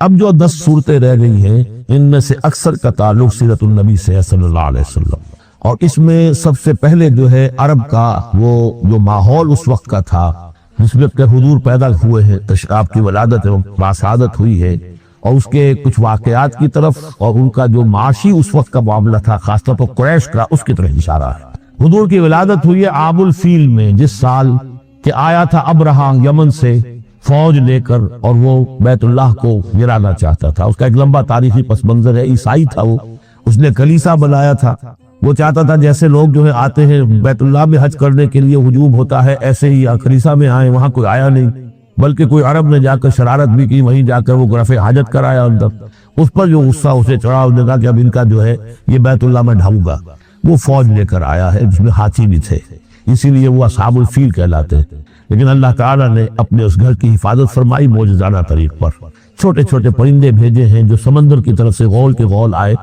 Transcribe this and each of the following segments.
اب جو 10 صورتیں رہ گئی ہیں ان میں سے اکثر کا تعلق سیرت النبی سے صلی اللہ علیہ وسلم، اور اس میں سب سے پہلے جو ہے عرب کا وہ جو ماحول اس وقت کا تھا جس میں کہ حضور پیدا ہوئے ہیں، آپ کی ولادت باسعادت ہوئی ہے، اور اس کے کچھ واقعات کی طرف اور ان کا جو معاشی اس وقت کا معاملہ تھا خاص طور پر قریش کا، اس کی طرف اشارہ ہے۔ حضور کی ولادت ہوئی ہے عام الفیل میں، جس سال کہ آیا تھا ابرہا یمن سے فوج لے کر، اور وہ بیت اللہ کو گرانا چاہتا تھا۔ اس کا ایک لمبا تاریخی پس منظر ہے، عیسائی تھا وہ، اس نے کلیسا بنایا تھا، وہ چاہتا تھا جیسے لوگ جو ہے آتے ہیں بیت اللہ میں حج کرنے کے لیے ہجوم ہوتا ہے، ایسے ہی کلیسا میں آئے، وہاں کوئی آیا نہیں، بلکہ کوئی عرب نے جا کر شرارت بھی کی، وہیں جا کر وہ رفع حاجت کرایا اندر۔ اس پر جو غصہ اسے چڑھا، اس نے کہا کہ اب ان کا جو ہے یہ بیت اللہ میں ڈھاؤں گا۔ وہ فوج لے کر آیا ہے جس میں ہاتھی بھی تھے، اسی لیے وہ اصحاب الفیل کہلاتے ہیں۔ لیکن اللہ تعالیٰ نے اپنے اس گھر کی حفاظت فرمائی معجزانہ طریق پر، چھوٹے چھوٹے پرندے بھیجے ہیں جو سمندر کی طرف سے غول کے غول آئے،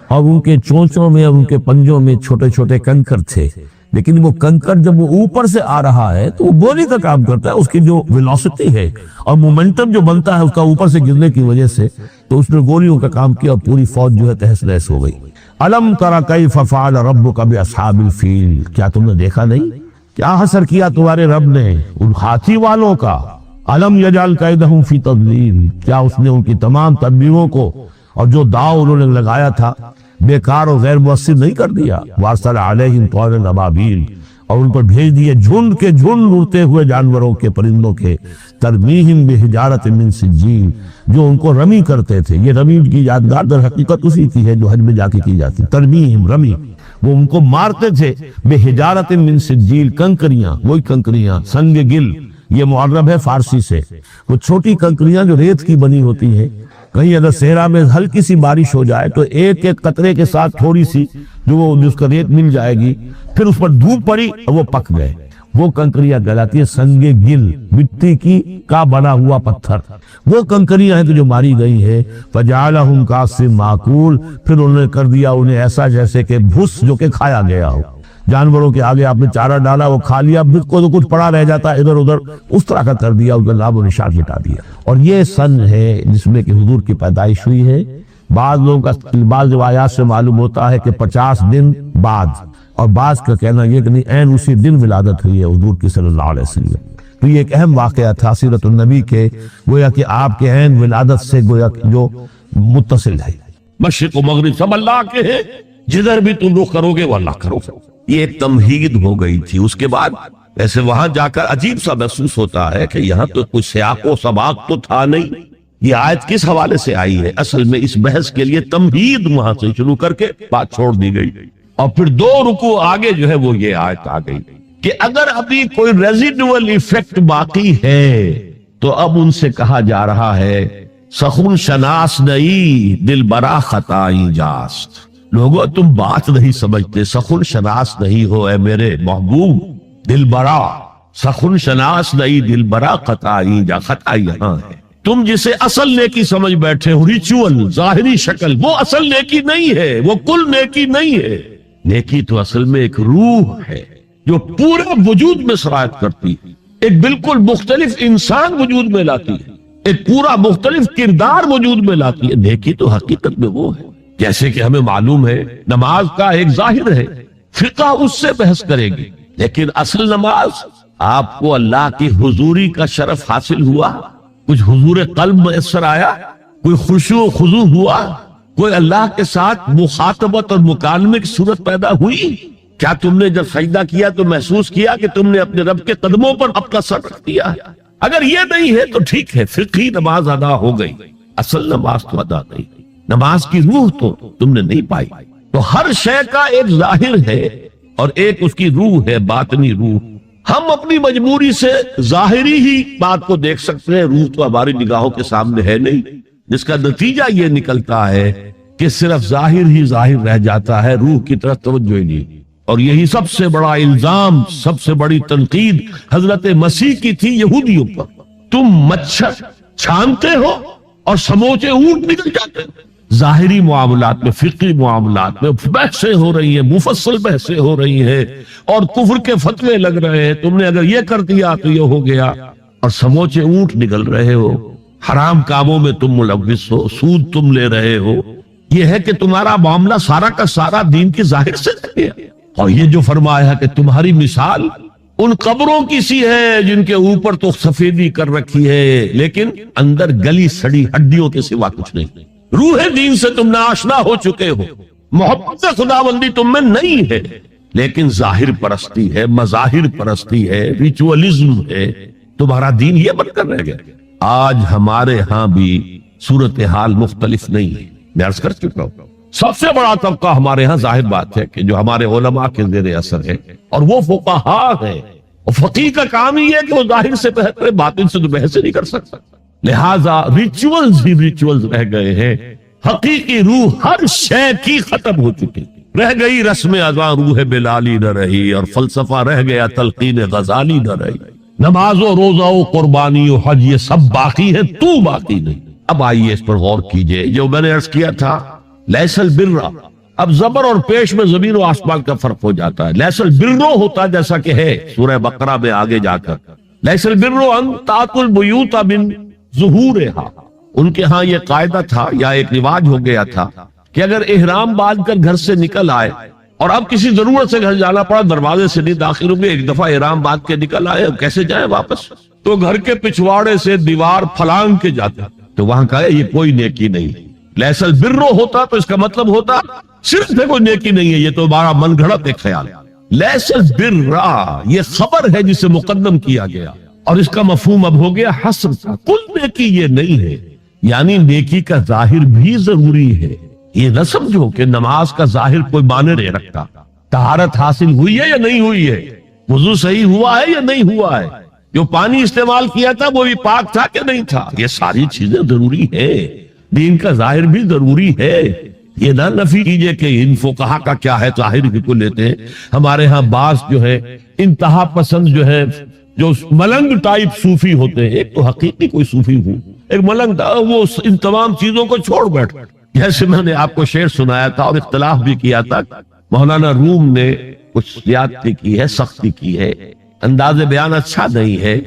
اور ان کے چونچوں میں اور ان کے پنجوں میں چھوٹے چھوٹے کنکر تھے، لیکن وہ کنکر جب وہ اوپر سے آ رہا ہے تو وہ گولی کا کام کرتا ہے، اس کی جو ویلوسٹی ہے اور مومنٹم جو بنتا ہے اس کا اوپر سے گرنے کی وجہ سے، تو اس نے گولیوں کا کام کیا اور پوری فوج جو ہے تہس نہس ہو گئی۔ الم تر کیف فعل ربک باصحاب الفیل، کیا تم نے دیکھا نہیں کیا حسر کیا تمہارے رب نے ان ہاتھی والوں کا؟ الم یجعل کیدہم فی تضلیل، کیا اس نے ان کی تمام تدبیروں کو اور جو داؤ انہوں نے لگایا تھا بیکار اور غیر مؤثر نہیں کر دیا؟ وارسل علیہم طیرا ابابیل، اور ان پر بھیج دیے جھنڈ کے جھنڈ اڑتے ہوئے جانوروں کے، پرندوں کے، ترمیہم بحجارۃ من سجیل، جو ان کو رمی کرتے تھے۔ یہ رمی کی یادگار در حقیقت اسی کی ہے جو حج میں جا کے کی جاتی، ترمیہم رمی، وہ ان کو مارتے تھے بحجارۃ من سجیل، کنکریاں، وہی کنکریاں، سنگ گل، یہ معرب ہے فارسی سے، وہ چھوٹی کنکریاں جو ریت کی بنی ہوتی ہیں۔ کہیں اگر صحرا میں ہلکی سی بارش ہو جائے تو ایک ایک قطرے کے ساتھ تھوڑی سی جو وہ جس کا ریت مل جائے گی، پھر اس پر دھوپ پڑی اور وہ پک گئے، وہ کنکریاں کہلاتی ہے سنگ گل، مٹی کی کا بنا ہوا پتھر، وہ کنکریاں ہیں تو جو ماری گئی ہے۔ فجعلہم کعصف معقول، پھر انہوں نے کر دیا انہیں ایسا جیسے کہ بھس جو کہ کھایا گیا ہو، جانوروں کے آگے آپ نے چارہ ڈالا وہ کھا لیا، بھس کو تو کچھ پڑا رہ جاتا ادھر ادھر، اس طرح کا کر دیا، اس کا نام و نشان مٹا دیا۔ اور یہ سن ہے جس میں کہ حضور کی پیدائش ہوئی ہے۔ بعض لوگوں کا بعض روایات سے معلوم ہوتا ہے کہ 50 دن بعد، اور بعض کا کہنا یہ کہ نہیں عین اسی دن ولادت ہوئی ہے حضور کی صلی اللہ علیہ وسلم۔ تو یہ ایک اہم واقعہ تھا سیرت النبی کے، گویا کہ آپ کے عین ولادت سے گویا جو متصل ہے۔ مشرق و مغرب سب اللہ کے ہیں، جدھر بھی تم رخ کرو گے وہ اللہ کا رخ۔ یہ ایک تمہید ہو گئی تھی۔ اس کے بعد ایسے وہاں جا کر عجیب سا محسوس ہوتا ہے کہ یہاں تو کچھ سیاق و سباق تو تھا نہیں، یہ آیت کس حوالے سے آئی ہے؟ اصل میں اس بحث کے لیے تمہید وہاں سے شروع کر کے بات چھوڑ دی گئی، اور پھر 2 رکوع آگے جو ہے وہ یہ آیت آ گئی کہ اگر ابھی کوئی ریزیڈول ایفیکٹ باقی ہے تو اب ان سے کہا جا رہا ہے سخن شناس نہیں دل برا خطائی جاست۔ لوگوں تم بات نہیں سمجھتے، سخن شناس نہیں ہو اے میرے محبوب، دل برا، سخن شناس نہیں دل برا خطائی جا، خطا یہاں ہے۔ تم جسے اصل نیکی سمجھ بیٹھے ہو، ریچول، ظاہری شکل، وہ اصل نیکی نہیں ہے، وہ کل نیکی نہیں ہے۔ نیکی تو اصل میں ایک روح ہے جو پورے وجود میں سرایت کرتی ہے، ایک بالکل مختلف انسان وجود میں لاتی ہے، ایک پورا مختلف کردار وجود میں لاتی ہے۔ نیکی تو حقیقت میں وہ ہے، جیسے کہ ہمیں معلوم ہے نماز کا ایک ظاہر ہے، فقہ اس سے بحث کرے گی، لیکن اصل نماز آپ کو اللہ کی حضوری کا شرف حاصل ہوا، کچھ حضور قلب میسر آیا، کوئی خشوع و خضوع ہوا، کوئی اللہ کے ساتھ مخاطبت اور مکالمے کی صورت پیدا ہوئی؟ کیا تم نے جب سجدہ کیا تو محسوس کیا کہ تم نے اپنے رب کے قدموں پر اپنا سر رکھ دیا؟ اگر یہ نہیں ہے تو ٹھیک ہے، فقہی نماز ادا ہو گئی، اصل نماز تو ادا نہیں، نماز کی روح تو تم نے نہیں پائی۔ تو ہر شے کا ایک ظاہر ہے اور ایک اس کی روح ہے، باطنی روح۔ ہم اپنی مجبوری سے ظاہری ہی بات کو دیکھ سکتے ہیں، روح تو ہماری نگاہوں کے سامنے ہے نہیں، جس کا نتیجہ یہ نکلتا ہے کہ صرف ظاہر ہی ظاہر رہ جاتا ہے، روح کی طرف توجہ ہی نہیں۔ اور یہی سب سے بڑا الزام، سب سے بڑی تنقید حضرت مسیح کی تھی یہودیوں پر۔ تم مچھر چھانتے ہو اور سموچے اونٹ نکل جاتے ہیں۔ ظاہری معاملات میں، فقہی معاملات میں بحثیں ہو رہی ہیں، مفصل بحثیں ہو رہی ہیں، اور کفر کے فتوے لگ رہے ہیں، تم نے اگر یہ کر دیا تو یہ ہو گیا، اور سموچے اونٹ نکل رہے ہو۔ حرام کاموں میں تم ملوث ہو، سود تم لے رہے ہو، یہ ہے کہ تمہارا معاملہ سارا کا سارا دین کی ظاہر سے رہ گیا۔ اور یہ جو فرمایا کہ تمہاری مثال ان قبروں کی سی ہے جن کے اوپر تو سفیدی کر رکھی ہے لیکن اندر گلی سڑی ہڈیوں کے سوا کچھ نہیں، روح دین سے تم ناشنا ہو چکے ہو، محبت خداوندی تم میں نہیں ہے، لیکن ظاہر پرستی ہے، مظاہر پرستی ہے، ریچولزم ہے، تمہارا دین یہ بن کر رہ گیا۔ آج ہمارے ہاں بھی صورتحال مختلف نہیں ہے، میں عرض کر چکا ہوں۔ سب سے بڑا طبقہ ہمارے ہاں ظاہر بات ہے کہ جو ہمارے علماء کے زیر اثر ہے اور وہ فقہاء ہیں، اور فقیہ کا کام ہی ہے کہ وہ ظاہر سے بحث کرے، باطن سے تو بحث نہیں کر سکتا، لہٰذا ریچولز ہی ریچولز رہ گئے ہیں، حقیقی روح ہر شے کی ختم ہو چکی، رہ گئی رسم اذاں روح بلالی نہ رہی، اور فلسفہ رہ گیا تلقین غزالی نہ رہی، نماز و روزہ و قربانی و حج یہ سب باقی ہے، تو باقی نہیں۔ اب آئیے اس پر غور کیجئے، جو میں نے عرض کیا تھا لیس البر، اب زبر اور پیش میں زمین و آسمان کا فرق ہو جاتا ہے۔ لیس البر ہوتا جیسا کہ ہے سورہ بقرہ میں آگے جا کر، لیس البر ان تأتوا البیوت من ظہورہا، ان کے ہاں یہ قاعدہ تھا یا ایک رواج ہو گیا تھا کہ اگر احرام باندھ کر گھر سے نکل آئے اور اب کسی ضرورت سے گھر جانا پڑا، دروازے سے نہیں داخل ہوں گے، ایک دفعہ احرام باندھ کے نکل آئے، اب کیسے جائیں واپس؟ تو گھر کے پچھواڑے سے دیوار پھلانگ کے جاتے، تو وہاں کہا یہ کوئی نیکی نہیں۔ لیس البر ہوتا تو اس کا مطلب ہوتا صرف کوئی نیکی نہیں ہے، یہ تو ہمارا من گھڑت ایک خیال ہے۔ لیس البر یہ خبر ہے جسے مقدم کیا گیا، اور اس کا مفہوم اب ہو گیا حسر کا، کل نیکی یہ نہیں ہے، یعنی نیکی کا ظاہر بھی ضروری ہے۔ یہ نہ سمجھو کہ نماز کا ظاہر کوئی معنی نہیں رکھتا، طہارت حاصل ہوئی ہے یا نہیں ہوئی ہے، وضو صحیح ہوا ہے یا نہیں ہوا ہے، جو پانی استعمال کیا تھا وہ بھی پاک تھا کہ نہیں تھا، یہ ساری چیزیں ضروری ہے، دین کا ظاہر بھی ضروری ہے۔ یہ نہ نفی کیجئے کہ ان فقہا کا کیا ہے، ظاہر کو لیتے ہیں۔ ہمارے ہاں بعض جو ہے انتہا پسند جو ہے، جو ملنگ ٹائپ صوفی ہوتے ہیں، ایک تو حقیقی کوئی صوفی ہوں، ایک ملنگ تھا، وہ ان تمام چیزوں کو چھوڑ بیٹھ، جیسے میں نے آپ کو شعر سنایا تھا اور اختلاف بھی کیا تھا، مولانا روم نے کچھ زیادتی کی ہے، سختی کی ہے، انداز بیان اچھا نہیں ہے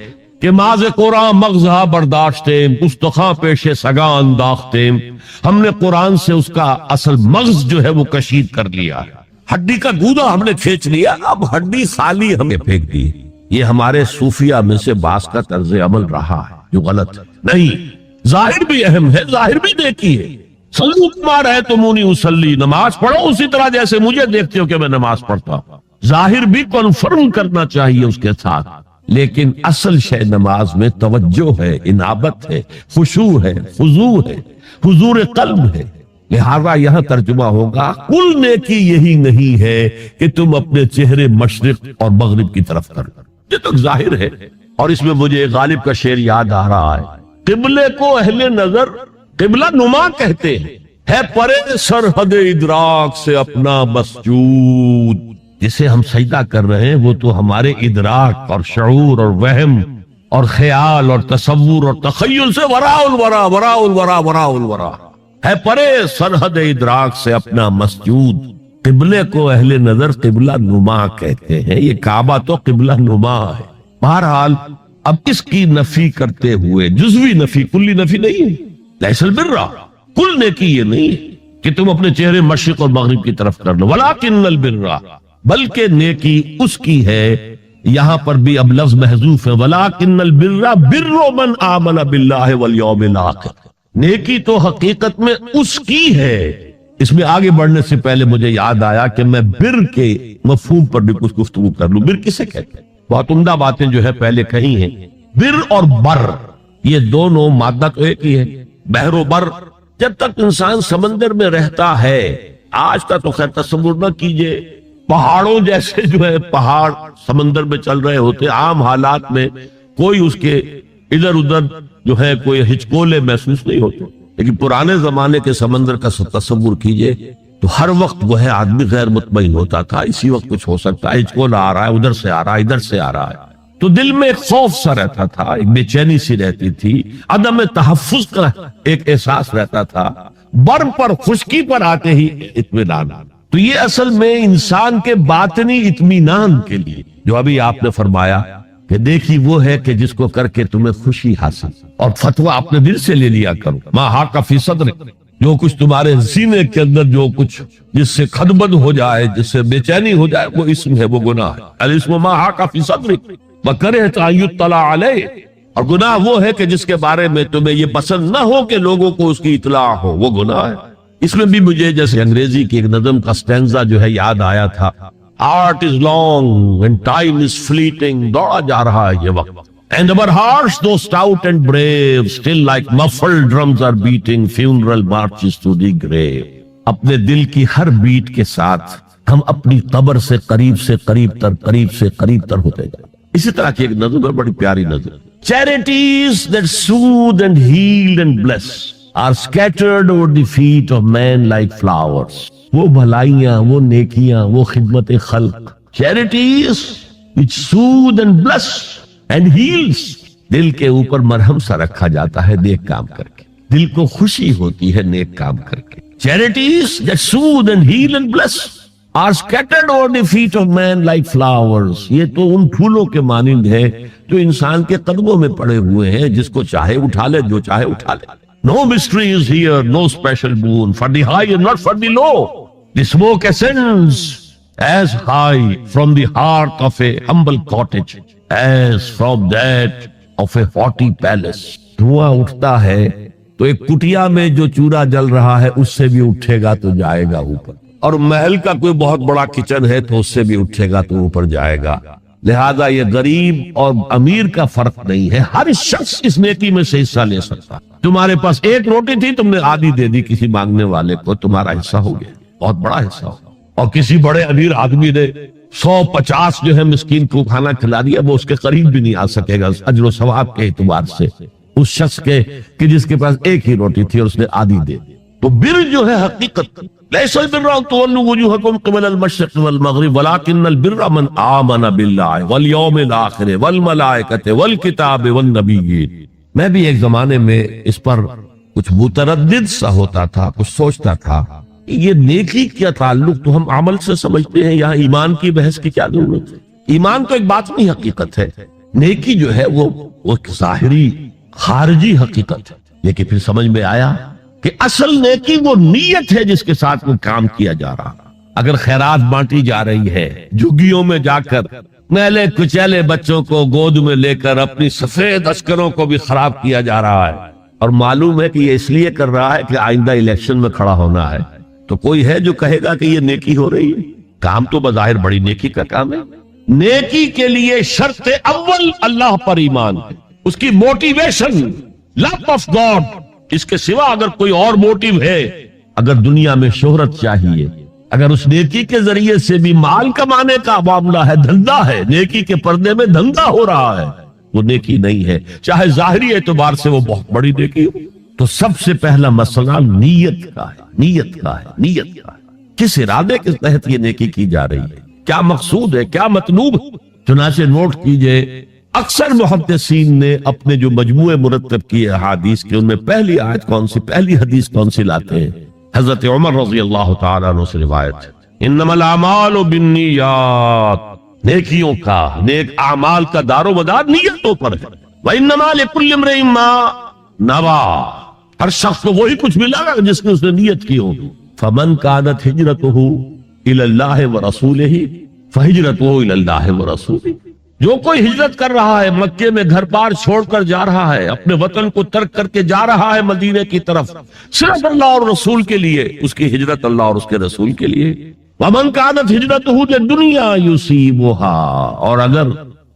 کہ ماز قرآن مغزہ برداشتیم، گستخاں پیش سگاں انداختیم، ہم نے قرآن سے اس کا اصل مغز جو ہے وہ کشید کر لیا ہے، ہڈی کا گودا ہم نے کھینچ لیا، اب ہڈی خالی ہمیں پھینک دی۔ یہ ہمارے صوفیہ میں سے بعض کا طرز عمل رہا ہے جو غلط نہیں، ظاہر بھی اہم ہے، ظاہر بھی نیکی ہے۔ صلو کما رأیتمونی اصلی، نماز پڑھو اسی طرح جیسے مجھے دیکھتے ہو کہ میں نماز پڑھتا ہوں، ظاہر بھی کنفرم کرنا چاہیے اس کے ساتھ، لیکن اصل شے نماز میں توجہ ہے، انابت ہے، خشوع ہے، خضوع ہے، حضور قلب ہے۔ لہذا یہاں ترجمہ ہوگا کل نیکی یہی نہیں ہے کہ تم اپنے چہرے مشرق اور مغرب کی طرف کرو، یہ تو ظاہر ہے۔ اور اس میں مجھے غالب کا شعر یاد آ رہا ہے، قبلے کو اہل نظر قبلہ نما کہتے ہیں، ہے پرے سرحد ادراک سے اپنا مسجود، جسے ہم سجدہ کر رہے ہیں وہ تو ہمارے ادراک اور شعور اور وہم اور خیال اور تصور اور تخیل سے وراء الورا وراء الورا وراء الورا، ہے پرے سرحد ادراک سے اپنا مسجود۔ قبلے کو اہل نظر قبلہ نما کہتے ہیں، یہ کعبہ تو قبلہ نما ہے۔ بہرحال اب اس کی نفی کرتے ہوئے، جزوی نفی، کلی نفی نہیں ہے، لیس البر، کل نیکی یہ نہیں ہے کہ تم اپنے چہرے مشرق اور مغرب کی طرف کر لو، ولکن البر، بلکہ نیکی اس کی ہے، یہاں پر بھی اب لفظ محذوف ہے، ولکن البر بر من آمن باللہ والیوم الآخر، نیکی تو حقیقت میں اس کی ہے۔ اس میں آگے بڑھنے سے پہلے مجھے یاد آیا کہ میں بر کے مفہوم پر بھی کچھ گفتگو کر لوں۔ بر کسے کہتے ہیں؟ بہت عمدہ باتیں جو ہے پہلے کہی ہیں۔ بر اور بر یہ دونوں مادہ تو ایک ہی ہے، بحر و بر۔ جب تک انسان سمندر میں رہتا ہے، آج کا تو خیر تصور نہ کیجئے، پہاڑوں جیسے جو ہے پہاڑ سمندر میں چل رہے ہوتے، عام حالات میں کوئی اس کے ادھر ادھر جو ہے کوئی ہچکولے محسوس نہیں ہوتے، لیکن پرانے زمانے کے سمندر کا تصور کیجئے تو ہر وقت وہ ہے آدمی غیر مطمئن ہوتا تھا، اسی وقت کچھ ہو سکتا ہے، ہچکولا آ رہا ہے، ادھر سے آ رہا ہے، ادھر سے آ رہا ہے، تو دل میں ایک خوف سا رہتا تھا، ایک بے چینی سی رہتی تھی، عدم تحفظ کا ایک احساس رہتا تھا۔ بر پر، خشکی پر آتے ہی اطمینان۔ تو یہ اصل میں انسان کے باطنی اطمینان کے لیے، جو ابھی آپ نے فرمایا کہ دیکھی وہ ہے کہ جس کو کر کے تمہیں خوشی حاصل، اور فتویٰ اپنے دل سے لے لیا کرو، ما حاق فی صدرک، جو کچھ تمہارے سینے کے اندر جو کچھ جس سے خدبد ہو جائے، جس سے بے چینی ہو جائے، وہ اسم ہے، وہ گناہ ہے۔ الاسم ما حاق فی صدرک وکرہت ان یطلع علیہ، اور گناہ وہ ہے کہ جس کے بارے میں تمہیں یہ پسند نہ ہو کہ لوگوں کو اس کی اطلاع ہو، وہ گناہ ہے۔ اس میں بھی مجھے جیسے انگریزی کی ایک نظم کا سٹینزا جو ہے یاد آیا تھا، art is long and time is fleeting, دوڑا جا رہا ہے یہ وقت، and our hearts though stout and brave still like muffled drums are beating funeral marches to the grave۔ اپنے دل کی ہر بیٹ کے ساتھ ہم اپنی قبر سے قریب سے قریب تر، قریب سے قریب تر ہوتے جائیں۔ اسی طرح کی ایک نظم ہے، بڑی پیاری نظم، charities that soothe and heal and bless are scattered over the feet of men like flowers۔ وہ بھلائیاں، وہ نیکیاں، وہ خدمت خلق، charities which soothe and bless and heals، دل کے اوپر مرہم سا رکھا جاتا ہے نیک کام کر کے، دل کو خوشی ہوتی ہے نیک کام کر کے۔ charities that soothe and heal and bless are scattered over the feet of men like flowers۔ یہ تو ان پھولوں کے مانند ہے جو انسان کے قدموں میں پڑے ہوئے ہیں، جس کو چاہے اٹھا لے، جو چاہے اٹھا لے۔ No mystery is here, no special boon for the high and not for the low۔ The smoke ascends as high from the heart of a humble cottage as from that of a haughty palace۔ دھواں اٹھتا ہے تو ایک کٹیا میں جو چورا جل رہا ہے اس سے بھی اٹھے گا تو جائے گا اوپر، اور محل کا کوئی بہت بڑا کچن ہے تو اس سے بھی اٹھے گا تو اوپر جائے گا۔ لہذا یہ غریب اور امیر کا فرق نہیں ہے، ہر شخص اس نیکی میں سے حصہ لے سکتا۔ تمہارے پاس ایک روٹی تھی، تم نے آدھی دے دی کسی مانگنے والے کو، تمہارا حصہ ہو گیا، بہت بڑا حصہ ہوگا۔ اور کسی بڑے امیر آدمی نے 150 جو ہے مسکین کو کھانا کھلا دیا، وہ اس کے قریب بھی نہیں آ سکے گا اجر و ثواب کے اعتبار سے اس شخص کے کہ جس کے پاس ایک ہی روٹی تھی اور اس نے آدھی دے دی۔ تو بر جو ہے حقیقت، لیس البر ان تولوا وجوہکم قبل المشرق والمغرب ولکن البر من آمن باللہ والیوم الآخر والملائکۃ والکتاب والنبیین۔ میں بھی ایک زمانے میں اس پر کچھ متردد سا ہوتا تھا، کچھ سوچتا تھا یہ نیکی کا تعلق تو ہم عمل سے سمجھتے ہیں، یہاں ایمان کی بحث کی کیا ضرورت ہے؟ ایمان تو ایک باطنی حقیقت ہے، نیکی جو ہے وہ ایک ظاہری خارجی حقیقت ہے۔ لیکن پھر سمجھ میں آیا کہ اصل نیکی وہ نیت ہے جس کے ساتھ وہ کام کیا جا رہا۔ اگر خیرات بانٹی جا رہی ہے، جھگیوں میں جا کر میلے کچیلے بچوں کو گود میں لے کر اپنی سفید عسکروں کو بھی خراب کیا جا رہا ہے، اور معلوم ہے کہ یہ اس لیے کر رہا ہے کہ آئندہ الیکشن میں کھڑا ہونا ہے، تو کوئی ہے جو کہے گا کہ یہ نیکی ہو رہی ہے؟ کام تو بظاہر بڑی نیکی کا کام ہے۔ نیکی کے لیے شرط اول اللہ پر ایمان ہے، اس کی موٹیویشن لو آف گاڈ، اس کے سوا اگر کوئی اور موٹیو ہے، اگر دنیا میں شہرت چاہیے، اگر اس نیکی کے ذریعے سے بھی مال کمانے کا معاملہ ہے، دھندا ہے، نیکی کے پردے میں دھندا ہو رہا ہے، وہ نیکی نہیں ہے، چاہے ظاہری اعتبار سے وہ بہت بڑی نیکی ہو۔ تو سب سے پہلا مسئلہ نیت کا ہے، نیت کا ہے، نیت کا ہے، کس ارادے کے تحت یہ نیکی کی جا رہی ہے، کیا مقصود ہے، کیا مطلوب ہے۔ چنانچہ نوٹ کیجئے، اکثر محدثین نے اپنے جو مجموعے مرتب کیے احادیث کے، ان میں پہلی آیت کون سی، پہلی حدیث کون سی لاتے ہیں؟ حضرت عمر رضی اللہ تعالیٰ عنہ سے روایت ہے، انما الاعمال بالنیات، نیکیوں کا، نیک اعمال کا دار و مدار نیتوں پر ہے، وانما لکل امرئ ما نوی، ہر شخص کو وہی کچھ ملا گا جس نے اس نے نیت کی ہوگی۔ فمن كانت ہجرتہ الی اللہ ورسولہ فہجرتہ الی اللہ ورسولہ، جو کوئی ہجرت کر رہا ہے، مکے میں گھر بار چھوڑ کر جا رہا ہے، اپنے وطن کو ترک کر کے جا رہا ہے مدینے کی طرف، صرف اللہ اور رسول کے لیے، اس کی ہجرت اللہ اور اس کے رسول کے لیے۔ ومن كانت ہجرتہ للدنیا یصیبها، اور اگر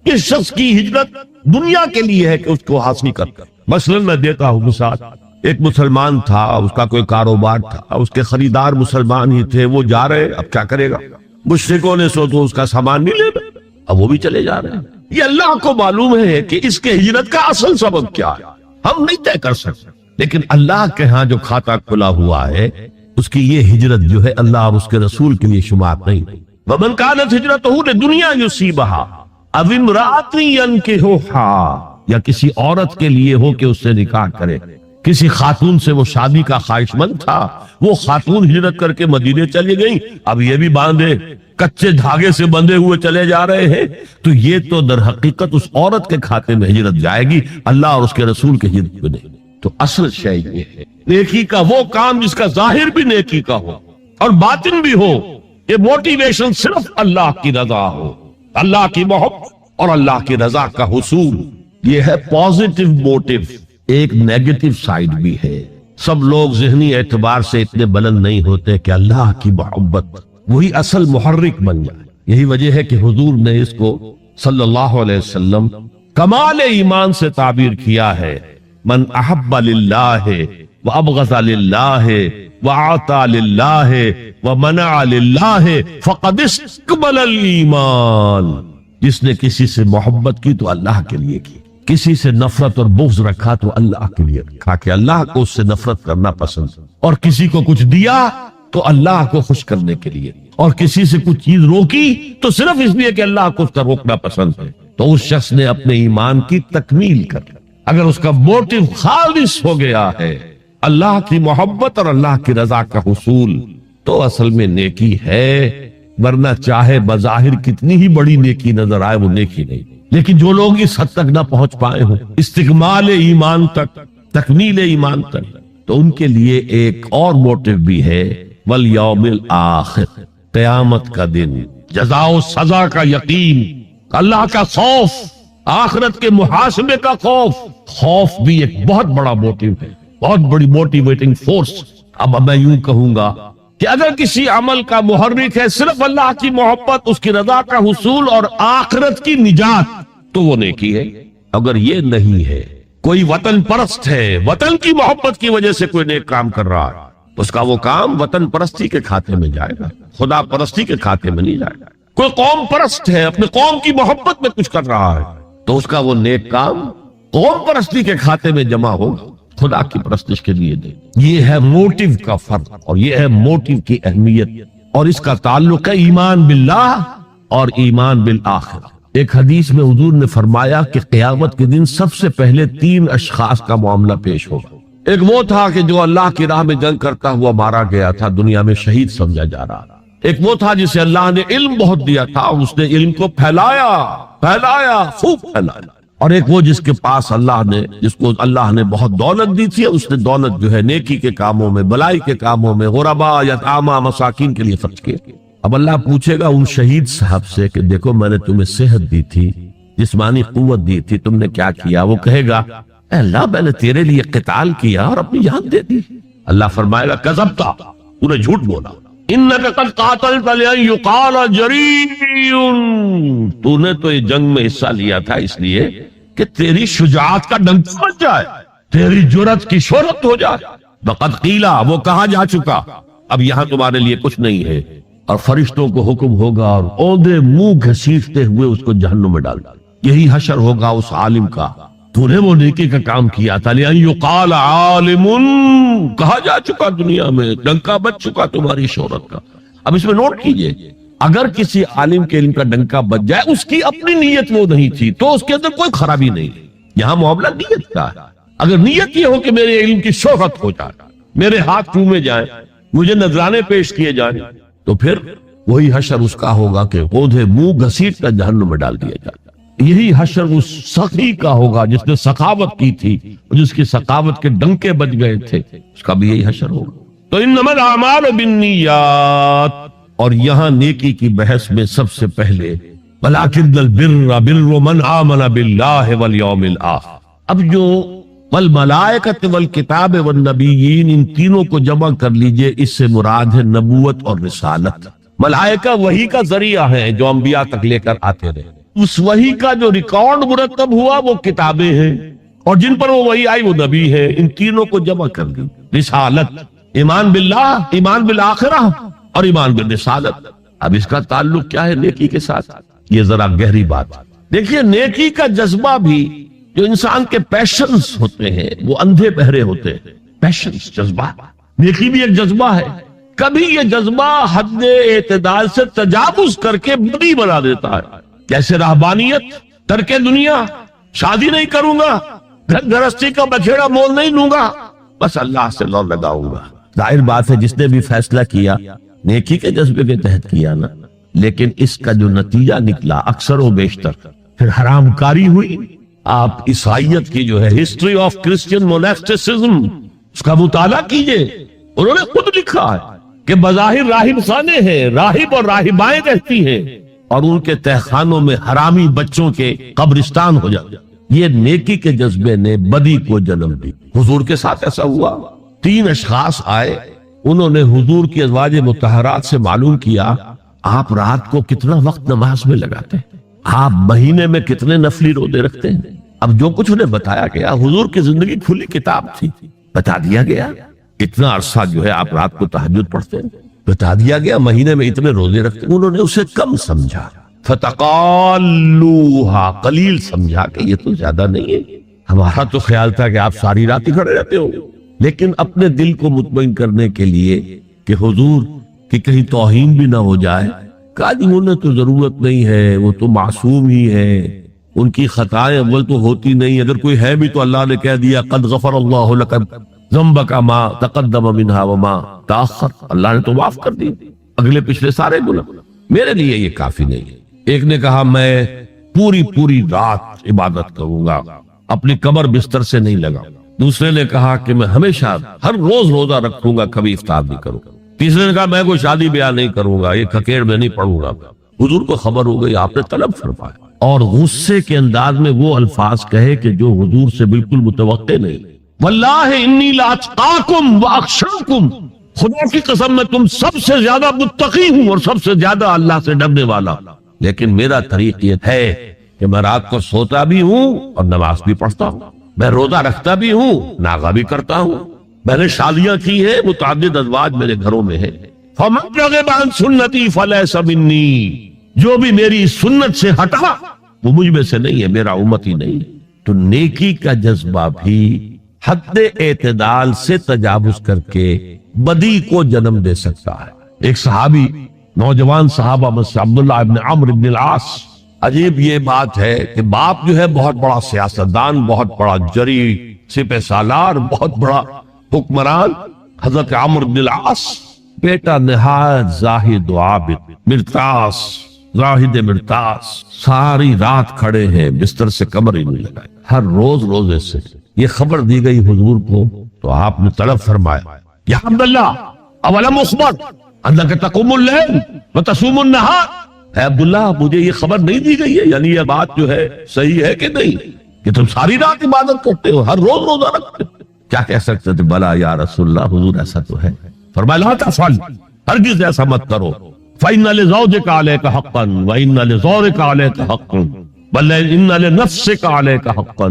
اس شخص کی ہجرت دنیا کے لیے ہے کہ اس کو حاصل کر، مثلا میں دیتا ہوں مثال، ایک مسلمان تھا، اس کا کوئی کاروبار تھا، اس کے خریدار مسلمان ہی تھے، وہ جا رہے، اب کیا کرے گا، مشرکوں نے سو تو اس کا سامان نہیں لینا، اب وہ بھی چلے جا رہے ہیں۔ یہ اللہ کو معلوم ہے کہ اس کے ہجرت کا اصل سبب کیا ہے، ہم نہیں طے کر سکتے، لیکن اللہ کے ہاں جو کھاتا کھلا ہوا ہے اس کی یہ ہجرت جو ہے اللہ اور اس کے رسول کے لیے شمار نہیں۔ وَمَنْ كَانَتْ هِجْرَتُهُ لِلدُّنْيَا يُصِيبَهَا أَوْ امْرَأَةٍ يَنكِحُهَا، یا کسی عورت کے لیے ہو کہ اس سے نکاح کرے، کسی خاتون سے وہ شادی کا خواہش مند تھا، وہ خاتون ہجرت کر کے مدینے چلی گئی، اب یہ بھی باندھے کچے دھاگے سے بندھے ہوئے چلے جا رہے ہیں، تو یہ تو در حقیقت اس عورت کے کھاتے میں ہجرت جائے گی، اللہ اور اس کے رسول کے ہجرت میں نہیں۔ تو اصل شے یہ ہے نیکی کا وہ کام جس کا ظاہر بھی نیکی کا ہو اور باطن بھی ہو، یہ موٹیویشن صرف اللہ کی رضا ہو، اللہ کی محبت اور اللہ کی رضا کا حصول، یہ ہے پازیٹیو موٹیو۔ ایک نیگیٹو سائیڈ بھی ہے، سب لوگ ذہنی اعتبار سے اتنے بلند نہیں ہوتے کہ اللہ کی محبت وہی اصل محرک بن جائے۔ یہی وجہ ہے کہ حضور نے اس کو صلی اللہ علیہ وسلم کمال ایمان سے تعبیر کیا ہے، من احب للہ وابغض للہ وعطا للہ ومنع للہ فقد استکمل الایمان۔ جس نے کسی سے محبت کی تو اللہ کے لیے کی، کسی سے نفرت اور بغض رکھا تو اللہ کے لیے رکھا کہ اللہ کو اس سے نفرت کرنا پسند، اور کسی کو کچھ دیا تو اللہ کو خوش کرنے کے لیے، اور کسی سے کچھ چیز روکی تو صرف اس لیے کہ اللہ کو اس کا روکنا پسند ہے، تو اس شخص نے اپنے ایمان کی تکمیل کر لی۔ اگر اس کا موٹیو خالص ہو گیا ہے اللہ کی محبت اور اللہ کی رضا کا حصول، تو اصل میں نیکی ہے، ورنہ چاہے بظاہر کتنی ہی بڑی نیکی نظر آئے وہ نیکی نہیں۔ لیکن جو لوگ اس حد تک نہ پہنچ پائے ہوں استکمال ایمان تک، تکمیل ایمان تک، تو ان کے لیے ایک اور موٹیو بھی ہے، والیوم الآخر، قیامت کا دن، جزا و سزا کا یقین، اللہ کا خوف، آخرت کے محاسبے کا خوف۔ خوف بھی ایک بہت بڑا موٹیو ہے، بہت بڑی موٹیویٹنگ فورس۔ اب میں یوں کہوں گا کہ اگر کسی عمل کا محرک ہے صرف اللہ کی محبت، اس کی رضا کا حصول اور آخرت کی نجات، تو وہ نیکی ہے۔ اگر یہ نہیں ہے، کوئی وطن پرست ہے، وطن کی محبت کی وجہ سے کوئی نیک کام کر رہا ہے، اس کا وہ کام وطن پرستی کے کھاتے میں جائے گا، خدا پرستی کے کھاتے میں نہیں جائے گا۔ کوئی قوم پرست ہے، اپنے قوم کی محبت میں کچھ کر رہا ہے، تو اس کا وہ نیک کام قوم پرستی کے کھاتے میں جمع ہوگا، خدا کی پرستش کے لیے دے۔ یہ ہے موٹیو کا فرق، اور یہ ہے موٹیو کی اہمیت، اور اس کا تعلق ہے ایمان باللہ اور ایمان بالآخرہ۔ ایک حدیث میں حضور نے فرمایا کہ قیامت کے دن سب سے پہلے 3 اشخاص کا معاملہ پیش ہوگا۔ ایک وہ تھا کہ جو اللہ کی راہ میں جنگ کرتا ہوا مارا گیا تھا، دنیا میں شہید سمجھا جا رہا تھا۔ ایک وہ تھا جسے اللہ نے علم بہت دیا تھا، اس نے علم کو پھیلایا خوب پھیلایا۔ اور ایک وہ جس کے پاس جس کو اللہ نے بہت دولت دی تھی، اس نے دولت جو ہے نیکی کے کاموں میں، بلائی کے کاموں میں، غربا، یتاما، مساکین کے لیے خرچ کیا۔ اب اللہ پوچھے گا ان شہید صاحب سے کہ دیکھو میں نے تمہیں صحت دی تھی، جسمانی قوت دی تھی، تم نے کیا کیا؟ وہ کہے گا اے اللہ میں نے تیرے لیے قتال کیا اور اپنی جان دے دی۔ اللہ فرمائے گا کذبتا، تو نے جھوٹ بولا، انک قد قاتلت لأن یقال جریء، تو نے تو یہ جنگ میں حصہ لیا تھا اس لیے کہ تیری شجاعت کا ڈنک بج جائے، تیری جرأت کی شہرت ہو جائے۔ وقد قیلا، وہ کہا جا چکا، اب یہاں تمہارے لیے کچھ نہیں ہے۔ اور فرشتوں کو حکم ہوگا اور اوندے منہ گھسیٹتے ہوئے اس کو جہنم میں ڈال ڈال۔ یہی حشر ہوگا اس عالم کا، تو نے وہ نیکی کا کام کیا تھا، لأن یقال عالم، کہا جا چکا دنیا میں، ڈنکا بج چکا تمہاری شہرت کا۔ اب اس میں نوٹ کیجئے، اگر کسی عالم کے علم کا ڈنکا بج جائے، اس کی اپنی نیت وہ نہیں تھی تو اس کے اندر کوئی خرابی نہیں ہے۔ یہاں معاملہ نیت کا ہے۔ اگر نیت یہ ہو کہ میرے علم کی شہرت ہو جائے، میرے ہاتھ چومے جائیں، مجھے نذرانے پیش کیے جائیں، تو پھر وہی حشر اس کا ہوگا کہ اوندھے منہ گھسیٹ کر جہنم میں ڈال دیا جائے۔ یہی حشر اس سخی کا ہوگا جس نے سخاوت کی تھی، جس کی سخاوت کے ڈنکے بج گئے تھے، اس کا بھی یہی حشر ہوگا۔ تو انما الاعمال بالنیات، اور یہاں نیکی کی بحث میں سب سے پہلے ولکن البر بر من آمن باللہ والیوم الآخر۔ اب جو والملائکۃ والکتاب والنبیین، ان تینوں کو جمع کر لیجئے، اس سے مراد ہے نبوت اور رسالت۔ ملائکہ وحی کا ذریعہ ہیں جو انبیاء تک لے کر آتے رہے، اس وحی کا جو ریکارڈ مرتب ہوا وہ کتابیں ہیں، اور جن پر وہ وحی آئی وہ نبی ہے۔ ان تینوں کو جمع کر لی، رسالت، ایمان باللہ، ایمان بالآخرہ اور ایمان بالرسالت۔ اب اس کا تعلق کیا ہے نیکی کے ساتھ؟ یہ ذرا گہری بات۔ دیکھیے نیکی کا جذبہ بھی، جو انسان کے پیشنز ہوتے ہیں وہ اندھے بہرے ہوتے ہیں، پیشنز، جذبہ، نیکی بھی ایک جذبہ ہے۔ کبھی یہ جذبہ حد اعتدال سے تجاوز کر کے بدی بنا دیتا ہے، جیسے رہبانیت، ترک دنیا، شادی نہیں کروں گا، گھر گرستی کا بکھیڑا مول نہیں لوں گا، بس اللہ سے لو لگاؤں گا۔ ظاہر بات ہے جس نے بھی فیصلہ کیا نیکی کے جذبے کے تحت کیا نا، لیکن اس کا جو نتیجہ نکلا اکثر و بیشتر پھر حرام کاری ہوئی. آپ عیسائیت کی جو ہے ہسٹری آف کرسچین موناسٹسزم اس کا مطالعہ کیجئے. انہوں نے خود لکھا ہے کہ بظاہر راہب خانے ہیں، راہب اور راہبائیں رہتی ہیں اور ان کے تہخانوں میں حرامی بچوں کے قبرستان ہو جاتے. یہ نیکی کے جذبے نے بدی کو جنم دی. حضور کے ساتھ ایسا ہوا. 3 اشخاص آئے، انہوں نے حضور کی ازواج مطہرات سے معلوم کیا آپ رات کو کتنا وقت نماز میں لگاتے ہیں، آپ مہینے میں کتنے نفلی روزے رکھتے ہیں. اب جو کچھ انہیں بتایا گیا، حضور کی زندگی کھلی کتاب تھی، بتا دیا گیا اتنا عرصہ جو ہے آپ رات کو تہجد پڑھتے ہیں، بتا دیا گیا مہینے میں اتنے روزے رکھتے ہیں. انہوں نے اسے کم سمجھا، فتقالوہا، قلیل سمجھا کہ یہ تو زیادہ نہیں ہے. ہمارا تو خیال تھا کہ آپ ساری رات ہی کھڑے رہتے ہو. لیکن اپنے دل کو مطمئن کرنے کے لیے کہ حضور کی کہیں توہین بھی نہ ہو جائے، کہا جی انہیں تو ضرورت نہیں ہے، وہ تو معصوم ہی ہے، ان کی خطائیں اول تو ہوتی نہیں، اگر کوئی ہے بھی تو اللہ نے کہہ دیا قد غفر اللہ لک ذنبک ما تقدم منہا وما تاخر، اللہ نے تو معاف کر دی اگلے پچھلے سارے گناہ، میرے لیے یہ کافی نہیں ہے. ایک نے کہا میں پوری رات عبادت کروں گا، اپنی کمر بستر سے نہیں لگاؤں. دوسرے نے کہا کہ میں ہمیشہ ہر روز روزہ رکھوں گا، کبھی افطار نہیں کروں گا. تیسرے نے کہا میں کوئی شادی بیاہ نہیں کروں گا، یہ ککیڑ میں نہیں پڑھوں گا. حضور کو خبر ہو گئی، آپ نے طلب فرمایا اور غصے کے انداز میں وہ الفاظ کہے کہ جو حضور سے بالکل متوقع نہیں. واللہ انی لاتقاکم واخشاکم، خدا کی قسم میں تم سب سے زیادہ متقی ہوں اور سب سے زیادہ اللہ سے ڈرنے والا. لیکن میرا طریق یہ ہے کہ میں رات کو سوتا بھی ہوں اور نماز بھی پڑھتا ہوں، میں روزہ رکھتا بھی ہوں، ناغہ بھی کرتا ہوں، میں نے شادیاں کی ہیں، متعدد ازواج میرے گھروں میں ہیں. فمن رغب عن سنتی فلیس منی، جو بھی میری سنت سے ہٹا وہ مجھ میں سے نہیں ہے، میرا امتی نہیں. تو نیکی کا جذبہ بھی حد اعتدال سے تجاوز کر کے بدی کو جنم دے سکتا ہے. ایک صحابی، نوجوان صحابہ میں سے عبداللہ ابن عمرو ابن العاص، عجیب یہ بات ہے کہ باپ جو ہے بہت بڑا سیاستدان، بہت بڑا جری سپہ سالار، بہت بڑا حکمران، حضرت عمرو بن العاص، بیٹا نہایت زاہد و عابد، مرتاس، زاہد مرتاس، ساری رات کھڑے ہیں، بستر سے کمر ہی نہیں لگائے، ہر روز روزے سے. یہ خبر دی گئی حضور کو تو آپ نے طلب فرمایا یا عبداللہ اولم اخبر انک تقوم اللیل وتصوم النہار، اے عبداللہ مجھے یہ خبر نہیں دی گئی ہے، یعنی یہ بات جو ہے صحیح ہے کہ نہیں کہ تم ساری رات عبادت کرتے ہو، ہر روز روزہ رکھتے ہو؟ کیا کہہ سکتے تھے؟ بلا یا رسول اللہ، حضور ایسا تو ہے. فرمایا لا تفعل، ہرگز ایسا مت کرو. فإن لزوجك عليك حقا وإن لزورك عليك حقا بل إن لنفسك عليك حقا،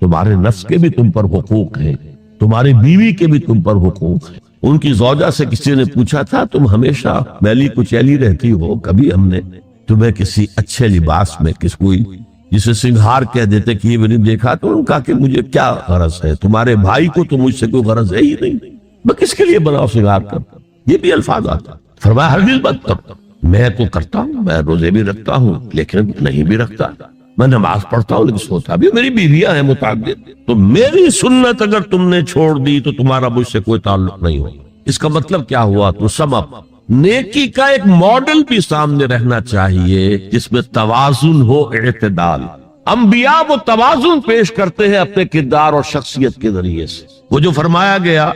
تمہارے نفس کے بھی تم پر حقوق ہیں، تمہاری بیوی کے بھی تم پر حقوق ہیں. ان کی زوجہ سے کسی نے پوچھا تھا تم ہمیشہ میلی کچیلی رہتی ہو، کبھی ہم نے تمہیں کسی اچھے لباس میں کس کوئی جسے سنگھار کہہ دیتے کہ یہ بھی نہیں دیکھا؟ تو ان کا کہ مجھے کیا غرض ہے، تمہارے بھائی کو تو مجھ سے کوئی غرض ہے ہی نہیں، میں کس کے لیے بناؤ سنگھار کرتا. یہ بھی الفاظ آتا. فرمایا ہرگز مت کرتا، میں تو کرتا ہوں، میں روزے بھی رکھتا ہوں لیکن نہیں بھی رکھتا، میں نماز پڑھتا ہوں لیکن سوتا بھی، میری بیویاں ہیں متعدد، تو میری سنت اگر تم نے چھوڑ دی تو تمہارا مجھ سے کوئی تعلق نہیں ہو. اس کا مطلب کیا ہوا؟ تو سمپ نیکی کا ایک ماڈل بھی سامنے رہنا چاہیے جس میں توازن ہو، اعتدال. انبیاء وہ توازن پیش کرتے ہیں اپنے کردار اور شخصیت کے ذریعے سے. وہ جو فرمایا گیا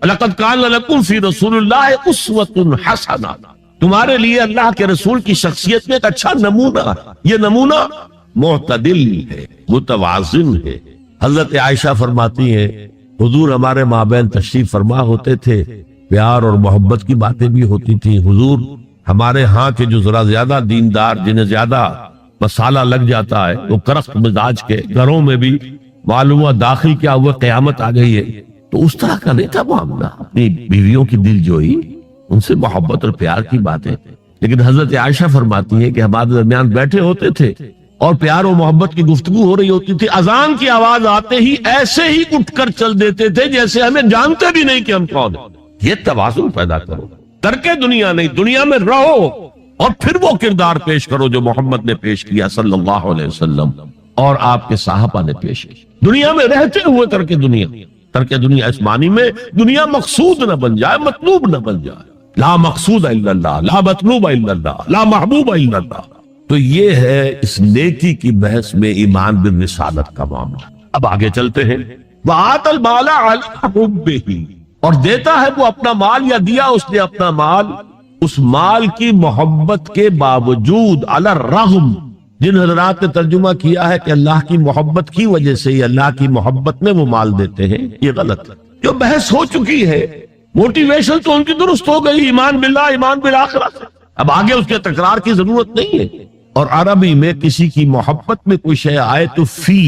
لقد کان لکم فی رسول اللہ اسوۃ حسنہ، تمہارے لیے اللہ کے رسول کی شخصیت میں ایک اچھا نمونہ ہے. یہ نمونہ معتدل ہے، متوازن ہے. حضرت عائشہ فرماتی ہیں حضور ہمارے مابین تشریف فرما ہوتے تھے، پیار اور محبت کی باتیں بھی ہوتی تھی. حضور ہمارے ہاں کے جو ذرا زیادہ دیندار، جنہیں زیادہ مسالہ لگ جاتا ہے، وہ کرخت مزاج کے گھروں میں بھی معلوم ہوا داخل کیا ہوا قیامت آ گئی ہے. تو اس طرح کا نہیں تھا معاملہ، اپنی بیویوں کی دل جوئی، ان سے محبت اور پیار کی باتیں. لیکن حضرت عائشہ فرماتی ہے کہ ہمارے درمیان بیٹھے ہوتے تھے اور پیار و محبت کی گفتگو ہو رہی ہوتی تھی، اذان کی آواز آتے ہی ایسے ہی اٹھ کر چل دیتے تھے جیسے ہمیں جانتے بھی نہیں کہ ہم کون ہیں. یہ توازن پیدا کرو، ترک دنیا نہیں، دنیا میں رہو اور پھر وہ کردار پیش کرو جو محمد نے پیش کیا صلی اللہ علیہ وسلم اور آپ کے صحابہ نے پیش کی. دنیا میں رہتے ہوئے ترک دنیا اس معنی میں دنیا مقصود نہ بن جائے، مطلوب نہ بن جائے. لا مقصود الا اللہ، لا مطلوب الا اللہ، لا محبوب الا اللہ۔ تو یہ ہے اس نیکی کی بحث میں ایمان بالرسالت کا معاملہ۔ اب آگے چلتے ہیں، وآت المال علی حبہ، اور دیتا ہے وہ اپنا مال، یا دیا اس نے اپنا مال اس مال کی محبت کے باوجود، علی الرغم۔ جن حضرات نے ترجمہ کیا ہے کہ اللہ کی محبت کی وجہ سے ہی اللہ کی محبت میں وہ مال دیتے ہیں، یہ غلط ہے۔ جو بحث ہو چکی ہے، موٹیویشن تو ان کی درست ہو گئی، ایمان باللہ، ایمان بالآخرہ سے، اب آگے اس کے تکرار کی ضرورت نہیں ہے۔ اور عربی میں کسی کی محبت میں کوئی شے آئے تو فی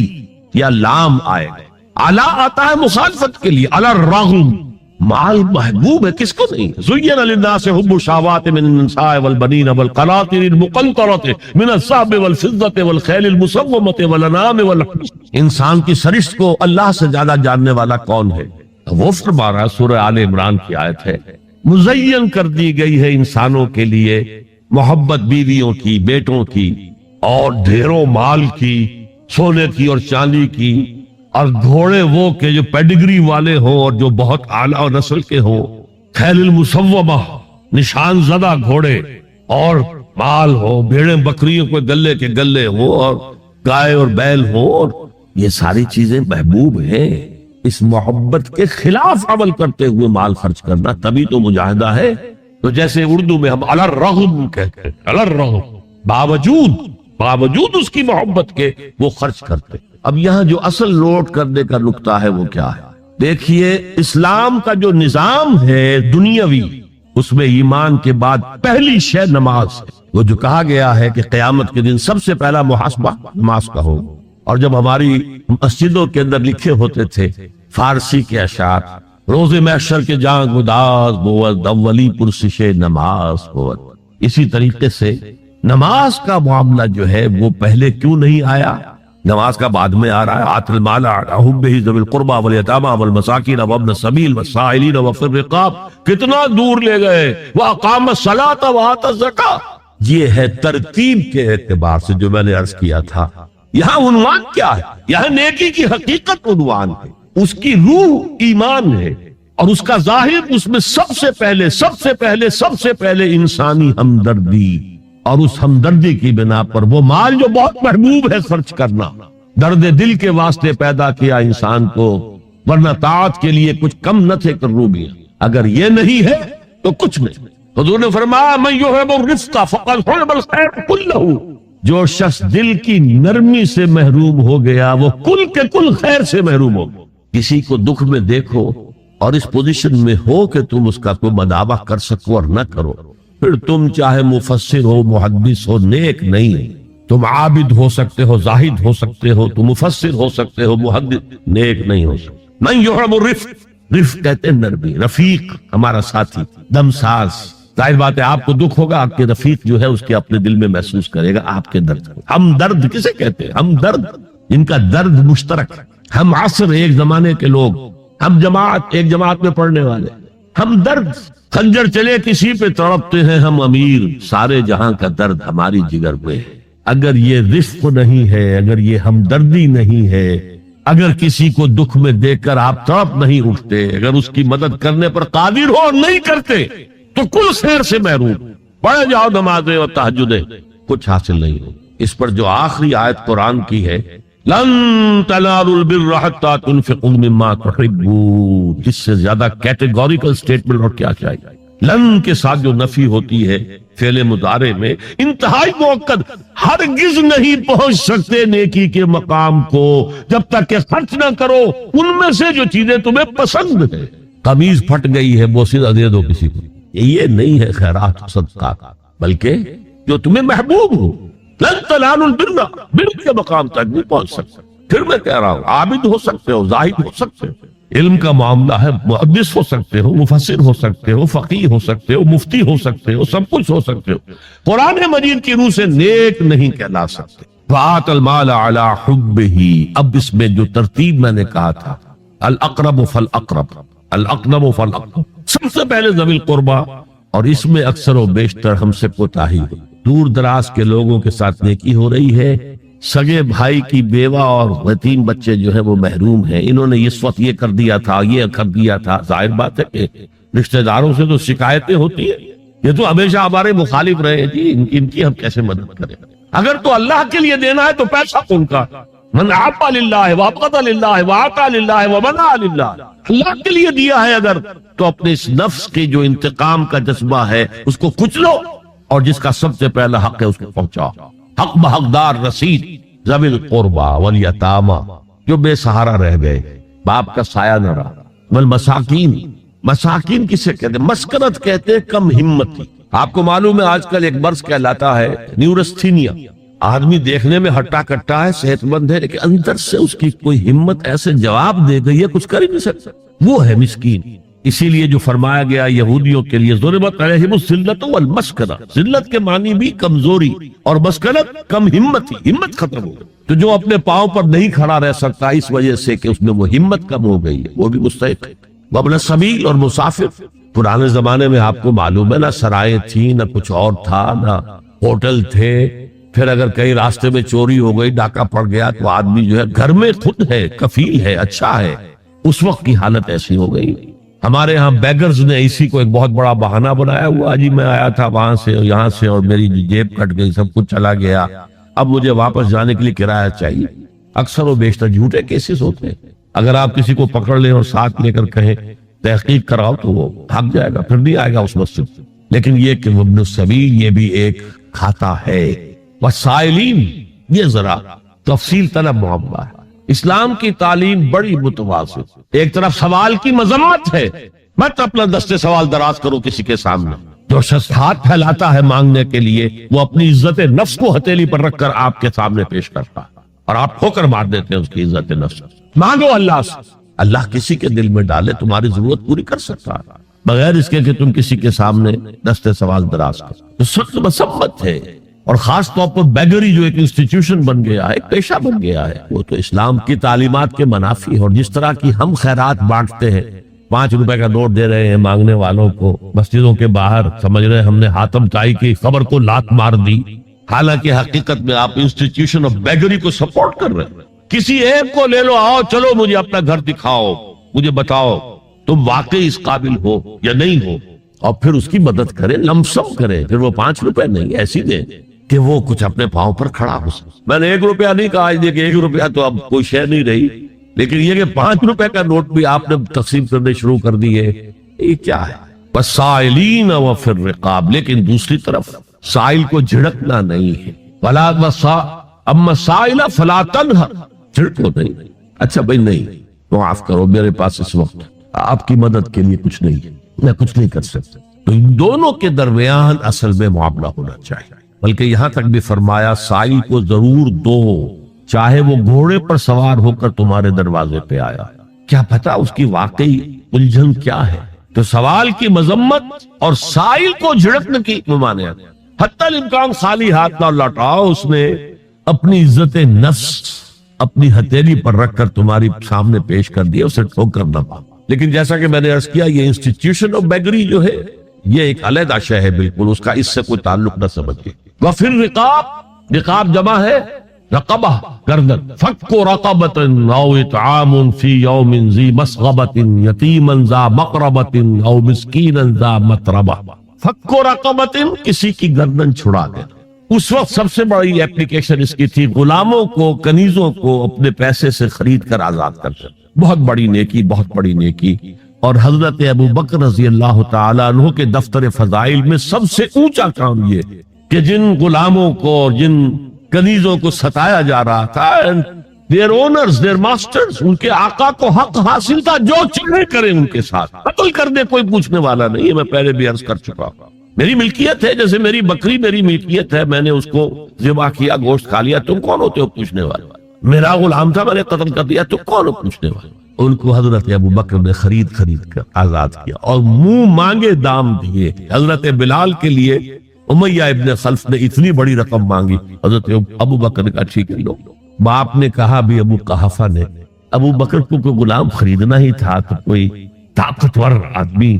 یا لام آئے، علی آتا ہے مخالفت کے لیے، علی الرغم۔ مال محبوب ہے، کس کو نہیں؟ زین للناس حب الشہوات من النساء والبنین والقناطر المقنطرۃ من الذهب والفضة والخیل المسومۃ والانعام والحرث۔ انسان کی سرشت کو اللہ سے زیادہ جاننے والا کون ہے؟ وہ فرما رہا، سورہ آل عمران کی آیت ہے، مزین کر دی گئی ہے انسانوں کے لیے محبت بیویوں کی، بیٹوں کی، اور ڈھیروں مال کی، سونے کی اور چاندی کی، اور گھوڑے وہ کہ جو پیڈگری والے ہوں اور جو بہت اعلیٰ نسل کے ہوں، خیل المسومہ، نشان زدہ گھوڑے، اور مال ہو، بھیڑیں بکریوں کو گلے کے گلے ہوں، اور گائے اور بیل ہوں، اور یہ ساری چیزیں محبوب ہیں۔ اس محبت کے خلاف عمل کرتے ہوئے مال خرچ کرنا تبھی تو مجاہدہ ہے۔ تو جیسے اردو میں ہم علی الرغم کہتے ہیں، علی الرغم، باوجود اس کی محبت کے وہ خرچ کرتے۔ اب یہاں جو اصل نوٹ کرنے کا نقطہ ہے وہ کیا ہے؟ دیکھیے، اسلام کا جو نظام ہے دنیاوی، اس میں ایمان کے بعد پہلی شے نماز ہے۔ وہ جو کہا گیا ہے کہ قیامت کے دن سب سے پہلا محاسبہ نماز کا ہو۔ اور جب ہماری مسجدوں کے اندر لکھے ہوتے تھے فارسی کے اشعار، روز محشر کے جان گداز بود، اولی پرسش نماز بود، اسی طریقے سے نماز کا معاملہ جو ہے وہ پہلے کیوں نہیں آیا؟ نماز کا بعد میں آ رہا ہے، آت المال علی حبہ ذوی القربى والیتامى والمساکین وابن السبیل والسائلین وفی الرقاب۔ کتنا دور لے گئے، واقام الصلاۃ وآتى الزکاۃ۔ یہ ہے ترتیب کے اعتبار سے جو میں نے عرض کیا تھا۔ یہاں عنوان کیا ہے؟ یہاں نیکی کی حقیقت عنوان ہے، اس کی روح ایمان ہے، اور اس کا ظاہر اس میں سب سے پہلے انسانی ہمدردی، اور اس ہمدردی کی بنا پر وہ مال جو بہت محبوب ہے خرچ کرنا۔ درد دل کے واسطے پیدا کیا انسان کو، ورنہ طاعت کے لیے کچھ کم نہ تھے کروبیاں۔ اگر یہ نہیں ہے تو کچھ نہیں۔ حضور نے فرمایا من یحب الرفق فقد حرم الخیر کلہ، جو شخص دل کی نرمی سے محروم ہو گیا وہ کل کے کل خیر سے محروم ہو گیا۔ کسی کو دکھ میں دیکھو اور اس پوزیشن میں ہو کہ تم اس کا کوئی مداوع کر سکو اور نہ کرو، پھر تم چاہے مفسر ہو، محدث ہو، نیک نہیں۔ تم عابد ہو سکتے ہو، زاہد ہو سکتے ہو، تم مفسر ہو سکتے ہو، محدث، نیک نہیں ہو سکتے۔ من یحب الرفق، رفق کہتے ہیں نرمی، رفیق ہمارا ساتھی، دم ساز۔ ظاہر بات ہے آپ کو دکھ ہوگا، آپ کے رفیق جو ہے اس کے اپنے دل میں محسوس کرے گا آپ کے درد کو۔ ہم درد کسے کہتے ہیں؟ ہم درد، ان کا درد مشترک، ہم عصر ایک زمانے کے لوگ، ہم جماعت ایک جماعت میں پڑھنے والے، ہم درد۔ خنجر چلے کسی پہ تڑپتے ہیں ہم امیر، سارے جہاں کا درد ہماری جگر میں ہے۔ اگر یہ رفق نہیں ہے، اگر یہ ہمدردی نہیں ہے، اگر کسی کو دکھ میں دیکھ کر آپ تڑپ نہیں اٹھتے، اگر اس کی مدد کرنے پر قادر ہو اور نہیں کرتے تو کل خیر سے محروم۔ پڑھے جاؤ نمازیں اور تہجدیں، کچھ حاصل نہیں ہو۔ اس پر جو آخری آیت قرآن کی ہے، لن تنالوا البر حتى تنفقوا مما تحبون، اس سے زیادہ کیٹیگوریکل سٹیٹمنٹ اور کیا چاہیے؟ لن کے ساتھ جو نفی ہوتی ہے فعل مضارع میں، انتہائی مؤکد، ہرگز نہیں پہنچ سکتے نیکی کے مقام کو جب تک کہ خرچ نہ کرو ان میں سے جو چیزیں تمہیں پسند ہے۔ قمیض پھٹ گئی ہے، بوسیدہ دے دو کسی کو، یہ نہیں ہے خیرات صدقات، بلکہ جو تمہیں محبوب ہو۔ لن تنالوا البر، بر کے مقام تک نہیں پہنچ سکتے۔ پھر میں کہہ رہا ہوں، عابد ہو سکتے ہو، زاہد ہو سکتے ہو، علم کا معاملہ ہے، محدث ہو سکتے ہو، مفسر ہو سکتے ہو، فقیہ ہو سکتے ہو، مفتی ہو سکتے ہو، سب کچھ ہو سکتے ہو، قرآن مجید کی روح سے نیک نہیں کہلا سکتے۔ فآت المال علی حبہ، اب اس میں جو ترتیب میں نے کہا تھا، الاقرب فالاقرب، الاقرب فالاقرب، سب سے پہلے ذوی القربہ، اور اس میں اکثر و بیشتر ہم سے کوتاہی ہے۔ دور دراز کے لوگوں کے ساتھ نیکی ہو رہی ہے، سگے بھائی کی بیوہ اور یتیم بچے جو ہے وہ محروم ہیں، انہوں نے اس وقت یہ کر دیا تھا، یہ کر دیا تھا۔ ظاہر بات ہے کہ رشتہ داروں سے تو شکایتیں ہوتی ہیں، یہ تو ہمیشہ ہمارے مخالف رہے ہیں جی، ان کی ہم کیسے مدد کریں؟ اگر تو اللہ کے لیے دینا ہے تو پیسہ کون کا؟ من اعطى للہ وابغض للہ واعطى للہ ومنع للہ، اللہ کے لیے دیا ہے اگر تو اپنے اس نفس کے جو انتقام کا جذبہ ہے اس کو کچلو، اور جس کا سب سے پہلا حق ہے اس کو پہنچاؤ، حق بحقدار رسید، ذوی القربى والیتامى، جو بے سہارا رہ گئے، باپ کا سایہ نہ رہا، والمساکین، مساکین کسے کہتے ہیں؟ مسکنت کہتے ہیں کم ہمتی۔ آپ کو معلوم ہے آج کل ایک مرض کہلاتا ہے نیورستھینیا، آدمی دیکھنے میں ہٹا کٹا ہے، صحت مند ہے، لیکن اندر سے اس کی کوئی ہمت ایسے جواب دے گئی ہے کچھ کر ہی نہیں سکتا، وہ ہے مسکین۔ اسی لیے جو فرمایا گیا یہودیوں کے لیے ضربت علیہم الذلۃ والمسکنہ، ذلت کے معنی بھی کمزوری، اور مسکنت کم ہمتی، ہمت ختم ہو گئی۔ تو جو اپنے پاؤں پر نہیں کھڑا رہ سکتا اس وجہ سے کہ اس میں وہ ہمت کم ہو گئی ہے، وہ بھی مستحق ہے۔ وابن السبیل، اور مسافر۔ پرانے زمانے میں آپ کو معلوم ہے نہ سرائیں تھیں، نہ کچھ اور تھا، نہ ہوٹل تھے، پھر اگر کہیں راستے میں چوری ہو گئی، ڈاکہ پڑ گیا، تو آدمی جو ہے گھر میں خود ہے، کفیل ہے، اچھا ہے۔ اس وقت کی حالت ایسی ہو گئی۔ ہمارے ہاں بیگرز نے اسی کو ایک بہت بڑا بہانہ بنایا ہوا، جی میں آیا تھا وہاں سے یہاں سے اور میری جیب کٹ گئی، سب کچھ چلا گیا، اب مجھے واپس جانے کے لیے کرایہ چاہیے۔ اکثر و بیشتر جھوٹے کیسز ہوتے ہیں۔ اگر آپ کسی کو پکڑ لیں اور ساتھ لے کر کہیں تحقیق کراؤ تو وہ بھاگ جائے گا، پھر نہیں آئے گا اس مسجد سے۔ لیکن یہ کہ ابن السبیل یہ بھی ایک کھاتا ہے۔ وسائلین، یہ ذرا تفصیل طلب معاملہ ہے۔ اسلام کی تعلیم بڑی متوازن، ایک طرف سوال کی مذمت ہے، مت اپنا دستے سوال دراز کرو کسی کے سامنے۔ جو شخص ہاتھ پھیلاتا ہے مانگنے کے لیے، وہ اپنی عزت نفس کو ہتھیلی پر رکھ کر آپ کے سامنے پیش کرتا ہے، اور آپ ٹھوکر مار دیتے ہیں اس کی عزت نفس۔ مانگو اللہ سے، اللہ کسی کے دل میں ڈالے تمہاری ضرورت پوری کر سکتا ہے، بغیر اس کے کہ تم کسی کے سامنے دستے سوال دراز کرو۔ تو سخت مسمت ہے، اور خاص طور پر بیگری جو ایک انسٹیٹیوشن بن گیا ہے، ایک پیشہ بن گیا ہے، وہ تو اسلام کی تعلیمات کے منافی ہے۔ اور جس طرح کی ہم خیرات بانٹتے ہیں، 5 روپے کا نوٹ دے رہے ہیں مانگنے والوں کو مسجدوں کے باہر، سمجھ رہے ہیں ہم نے حاتم طائی کی خبر کو لات مار دی، حالانکہ حقیقت میں آپ انسٹیٹیوشن آف بیگری کو سپورٹ کر رہے ہیں۔ کسی ایک کو لے لو، آؤ چلو مجھے اپنا گھر دکھاؤ، مجھے بتاؤ تم واقعی اس قابل ہو یا نہیں ہو، اور پھر اس کی مدد کریں، لمسم کریں۔ پھر وہ 5 روپے نہیں، ایسی دیں کہ وہ کچھ اپنے پاؤں پر کھڑا ہو سکے۔ میں نے 1 روپیہ نہیں کہا، آج دیکھیں 1 روپیہ تو اب کوئی شے نہیں رہی، لیکن یہ کہ 5 روپے کا نوٹ بھی آپ نے تقسیم کرنے شروع کر دیے، یہ کیا ہے؟ وَالسَّائِلِينَ وَفِي الرِّقَابِ، لیکن دوسری طرف سائل کو جھڑکنا نہیں ہے۔ اما السائل فلا تنہر، جھڑکو نہیں۔ اچھا بھائی نہیں، معاف کرو، میرے پاس اس وقت آپ کی مدد کے لیے کچھ نہیں ہے، میں کچھ نہیں کر سکتا۔ تو ان دونوں کے درمیان اصل میں معاملہ ہونا چاہیے، بلکہ یہاں تک بھی فرمایا سائل کو ضرور دو، چاہے وہ گھوڑے پر سوار ہو کر تمہارے دروازے پہ آیا، کیا پتا اس کی واقعی الجھن کیا ہے۔ تو سوال کی مذمت اور سائل کو جھڑکنے کی ممانعت، حتی الامکان خالی ہاتھ نہ لوٹاؤ، اس نے اپنی عزت نفس اپنی ہتھیلی پر رکھ کر تمہاری سامنے پیش کر دیا، اسے ٹھوکر نہ پا۔ لیکن جیسا کہ میں نے عرض کیا، یہ انسٹیٹیوشن آف بیگری جو ہے یہ ایک علیحدہ شے ہے، بالکل اس کا اس سے کوئی تعلق نہ سمجھے۔ وَفِي الرِّقَابِ، رقاب جمع ہے رقبہ، گردن۔ فَكُّ رَقَبَةٍ أَوْ إِطْعَامٌ فِي يَوْمٍ ذِي مَسْغَبَةٍ يَتِيمًا ذَا مَقْرَبَةٍ أَوْ مِسْكِينًا ذَا مَتْرَبَةٍ۔ فَكُّ رَقَبَةٍ، کسی کی گردن چھڑا دینا۔ اس وقت سب سے بڑی اپلیکیشن اس کی تھی غلاموں کو، کنیزوں کو اپنے پیسے سے خرید کر آزاد کرتے، بہت بڑی نیکی، بہت بڑی نیکی۔ اور حضرت ابو بکر رضی اللہ تعالیٰ عنہ کے دفتر فضائل میں سب سے اونچا کام یہ کہ جن غلاموں کو اور جن کنیزوں کو ستایا جا رہا تھا، their owners, their masters، ان کے آقا کو حق حاصل تھا، جو چاہے کریں ان کے ساتھ، قتل کر دے، کوئی پوچھنے والا نہیں ہے۔ میں پہلے بھی عرض کر چکا ہوں، میری ملکیت ہے، جیسے میری بکری میری ملکیت ہے، میں نے اس کو ذبح کیا، گوشت کھا لیا، تم کون ہوتے ہو پوچھنے والے؟ میرا غلام تھا، میں نے قتل کر دیا، تم کون ہو پوچھنے والے؟ ان کو حضرت ابو بکر نے خرید کر آزاد کیا اور منہ مانگے دام دیے۔ حضرت بلال کے لیے امیہ ابن خلف نے اتنی بڑی رقم مانگی، حضرت ابو بکر نے کہا ٹھیک ہے لو۔ باپ نے کہا بھی، ابو قحافہ نے، ابو بکر کو کوئی غلام خریدنا ہی تھا تو کوئی طاقتور آدمی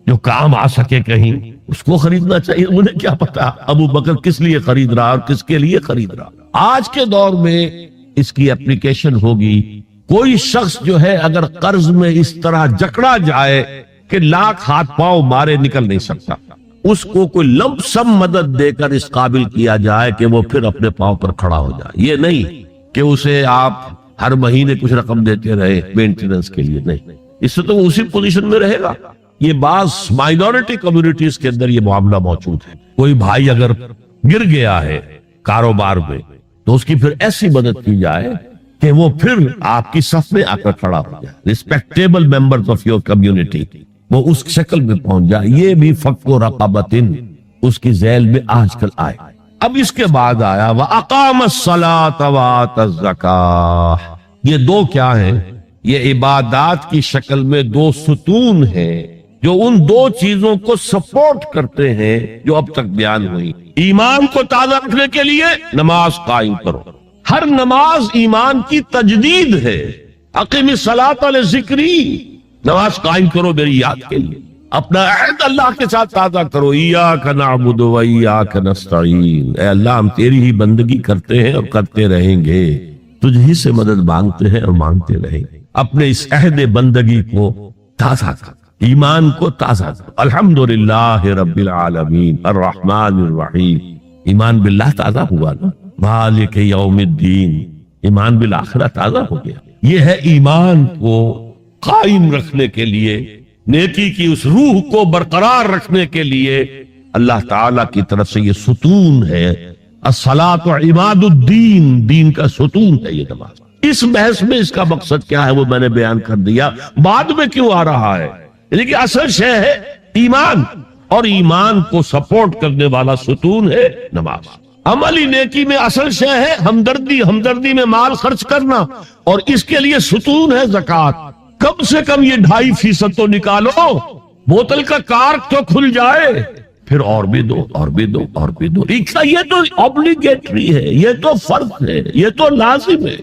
جو کام آ سکے کہیں، اس کو خریدنا چاہیے۔ انہیں کیا پتا ابو بکر کس لیے خرید رہا اور کس کے لیے خرید رہا۔ آج کے دور میں اس کی اپلیکیشن ہوگی، کوئی شخص جو ہے اگر قرض میں اس طرح جکڑا جائے کہ کہ لاکھ ہاتھ پاؤں مارے نکل نہیں سکتا، اس کو کوئی لمپ سم مدد دے کر اس قابل کیا جائے کہ وہ پھر اپنے پاؤں پر کھڑا ہو جائے. یہ نہیں کہ اسے آپ ہر مہینے کچھ رقم دیتے رہے مینٹیننس کے لیے، نہیں، اس سے تو وہ اسی پوزیشن میں رہے گا. یہ بعض مائنورٹی کمیونٹیز کے اندر یہ معاملہ موجود ہے. کوئی بھائی اگر گر گیا ہے کاروبار میں تو اس کی پھر ایسی مدد کی جائے کہ وہ پھر آپ کی صف میں آ کر کھڑا ہو جائے. Respectable members of your community وہ اس شکل میں پہنچ جائے. یہ بھی فک و رقبۃ اس کی ذیل میں آج کل آئے. اب اس کے بعد آیا وَأَقَامَ الصَّلَاةَ وَآتَى الزَّكَاةَ. یہ دو کیا ہیں؟ یہ عبادات کی شکل میں دو ستون ہیں جو ان دو چیزوں کو سپورٹ کرتے ہیں جو اب تک بیان ہوئی. ایمان کو تازہ رکھنے کے لیے نماز قائم کرو. ہر نماز ایمان کی تجدید ہے. اقیم الصلاۃ لذکری، نماز قائم کرو میری یاد کے لیے. اپنا عہد اللہ کے ساتھ تازہ کرو. ایاک نعبد و ایاک نستعین، اے اللہ ہم تیری ہی بندگی کرتے ہیں اور کرتے رہیں گے، تجھ ہی سے مدد مانگتے ہیں اور مانگتے رہیں گے. اپنے اس عہد بندگی کو تازہ کرو، ایمان کو تازہ کرو. الحمدللہ رب العالمین الرحمن الرحیم، ایمان باللہ تازہ ہوا نا. مالک یوم الدین، ایمان بالآخرہ تازہ ہو گیا. یہ ہے ایمان کو قائم رکھنے کے لیے، نیکی کی اس روح کو برقرار رکھنے کے لیے اللہ تعالی کی طرف سے یہ ستون ہے. الصلاۃ عماد الدین، دین کا ستون ہے یہ نماز. اس بحث میں اس کا مقصد کیا ہے وہ میں نے بیان کر دیا. بعد میں کیوں آ رہا ہے؟ لیکن اصل شے ہے ایمان، اور ایمان کو سپورٹ کرنے والا ستون ہے نماز. عملی نیکی میں اصل شے ہے ہمدردی، ہمدردی میں مال خرچ کرنا، اور اس کے لیے ستون ہے زکوٰۃ. کم سے کم یہ 2.5% تو نکالو، بوتل کا کارک تو کھل جائے، پھر اور بھی دو اور بھی دو اور بھی دو. یہ تو obligatory ہے، یہ تو فرض ہے، یہ تو لازم ہے.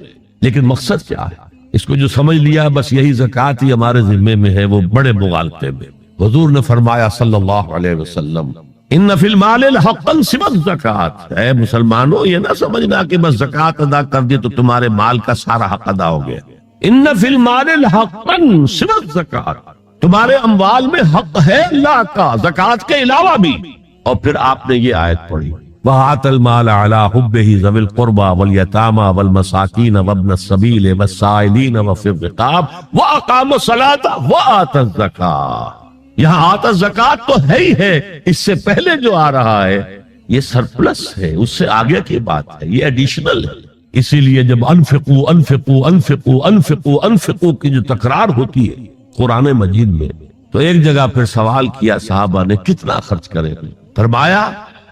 لیکن مقصد کیا ہے؟ اس کو جو سمجھ لیا بس یہی زکوٰۃ ہی ہمارے ذمے میں ہے، وہ بڑے مغالطے میں. حضور نے فرمایا صلی اللہ علیہ وسلم ان فی المال حقا سوى الزکوٰۃ. اے مسلمانوں یہ نہ سمجھنا کہ بس زکوٰۃ ادا کر دی تو تمہارے مال کا سارا حق ادا ہو گیا. ان فی المال حقا سوى الزکوٰۃ، تمہارے اموال میں حق ہے اللہ کا زکوٰۃ کے علاوہ بھی. اور پھر آپ نے یہ آیت پڑھی وَآتَى الْمَالَ عَلَى حُبِّهِ ذَوِي الْقُرْبَى وَالْيَتَامَى وَالْمَسَاكِينَ وَابْنَ السَّبِيلِ وَالسَّائِلِينَ وَفِي الرِّقَابِ وَأَقَامَ الصَّلَاةَ وَآتَى الزَّكَاةَ. یہاں آتا زکوٰۃ تو ہے ہی ہے، اس سے پہلے جو آ رہا ہے یہ سرپلس ہے، اس سے آگے کی بات ہے، یہ ایڈیشنل ہے. اسی لیے جب انفقوا انفقوا انفقوا انفقوا انفقوا کی جو تکرار ہوتی ہے قرآن مجید میں، تو ایک جگہ پھر سوال کیا صحابہ نے کتنا خرچ کریں؟ فرمایا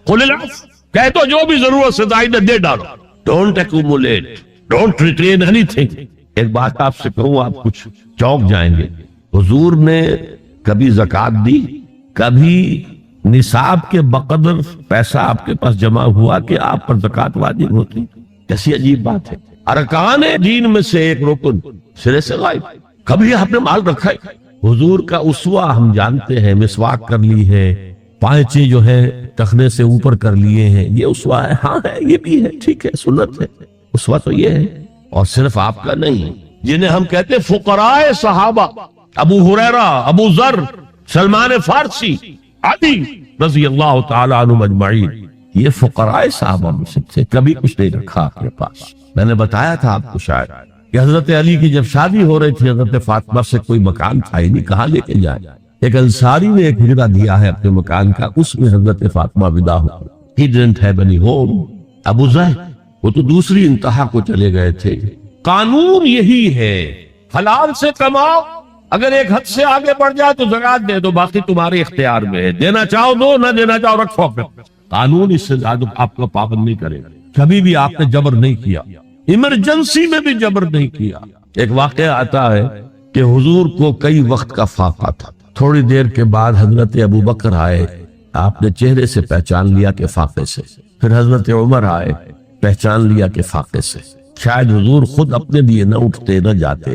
قل العفو، کہہ تو جو بھی ضرورت سے زائد دے ڈالو. Don't accumulate, don't retain any thing. ایک بات آپ سے کہوں آپ کچھ چونک جائیں گے. حضور نے کبھی زکوٰۃ دی، کبھی نصاب کے بقدر پیسہ آپ کے پاس جمع ہوا کہ آپ پر زکوٰۃ واجب ہوتی؟ کیسی عجیب بات ہے. ارکان دین میں سے ایک رکن سرے سے غائب. کبھی آپ نے مال رکھا ہے؟ حضور کا اسوہ ہم جانتے ہیں، مسواک کر لی ہے، پائچے جو ہے ٹخنے سے اوپر کر لیے ہیں، یہ اسوہ ہے. ہاں ہے، یہ بھی ہے، ٹھیک ہے، سنت ہے. اسوہ تو یہ ہے. اور صرف آپ کا نہیں، جنہیں ہم کہتے فقراء صحابہ، ابو ہریرہ، ابو ذر، سلمان فارسی، علی رضی اللہ تعالی عنہ اجمعین، یہ فقراء صحابہ میں سے کبھی کچھ نہیں رکھا اپنے پاس. میں نے بتایا تھا آپ کو شاید کہ حضرت علی کی جب شادی ہو رہی تھی حضرت فاطمہ سے کوئی مکان تھا ہی نہیں، کہاں لے کے جائے. ایک انصاری نے ایک ہجرہ دیا ہے اپنے مکان کا، اس میں حضرت فاطمہ ودا ہو. He didn't have any home. ابو ذر وہ تو دوسری انتہا کو چلے گئے تھے. قانون یہی ہے، حلال سے کماؤ، اگر ایک حد سے آگے بڑھ جائے تو زکوٰۃ دے دو، باقی تمہارے اختیار میں ہے. دینا چاہو دو، نہ دینا چاہو رکھو. قانون اس سے زیادہ آپ کو پابند نہیں کرے گا. کبھی بھی آپ نے جبر نہیں کیا، ایمرجنسی میں بھی جبر نہیں کیا. ایک واقعہ آتا ہے کہ حضور کو کئی وقت کا فاقہ تھا. تھوڑی دیر کے بعد حضرت ابو بکر آئے، آپ نے چہرے سے پہچان لیا کہ فاقے سے. پھر حضرت عمر آئے، پہچان لیا کہ فاقے سے. شاید حضور خود اپنے لیے نہ اٹھتے نہ جاتے،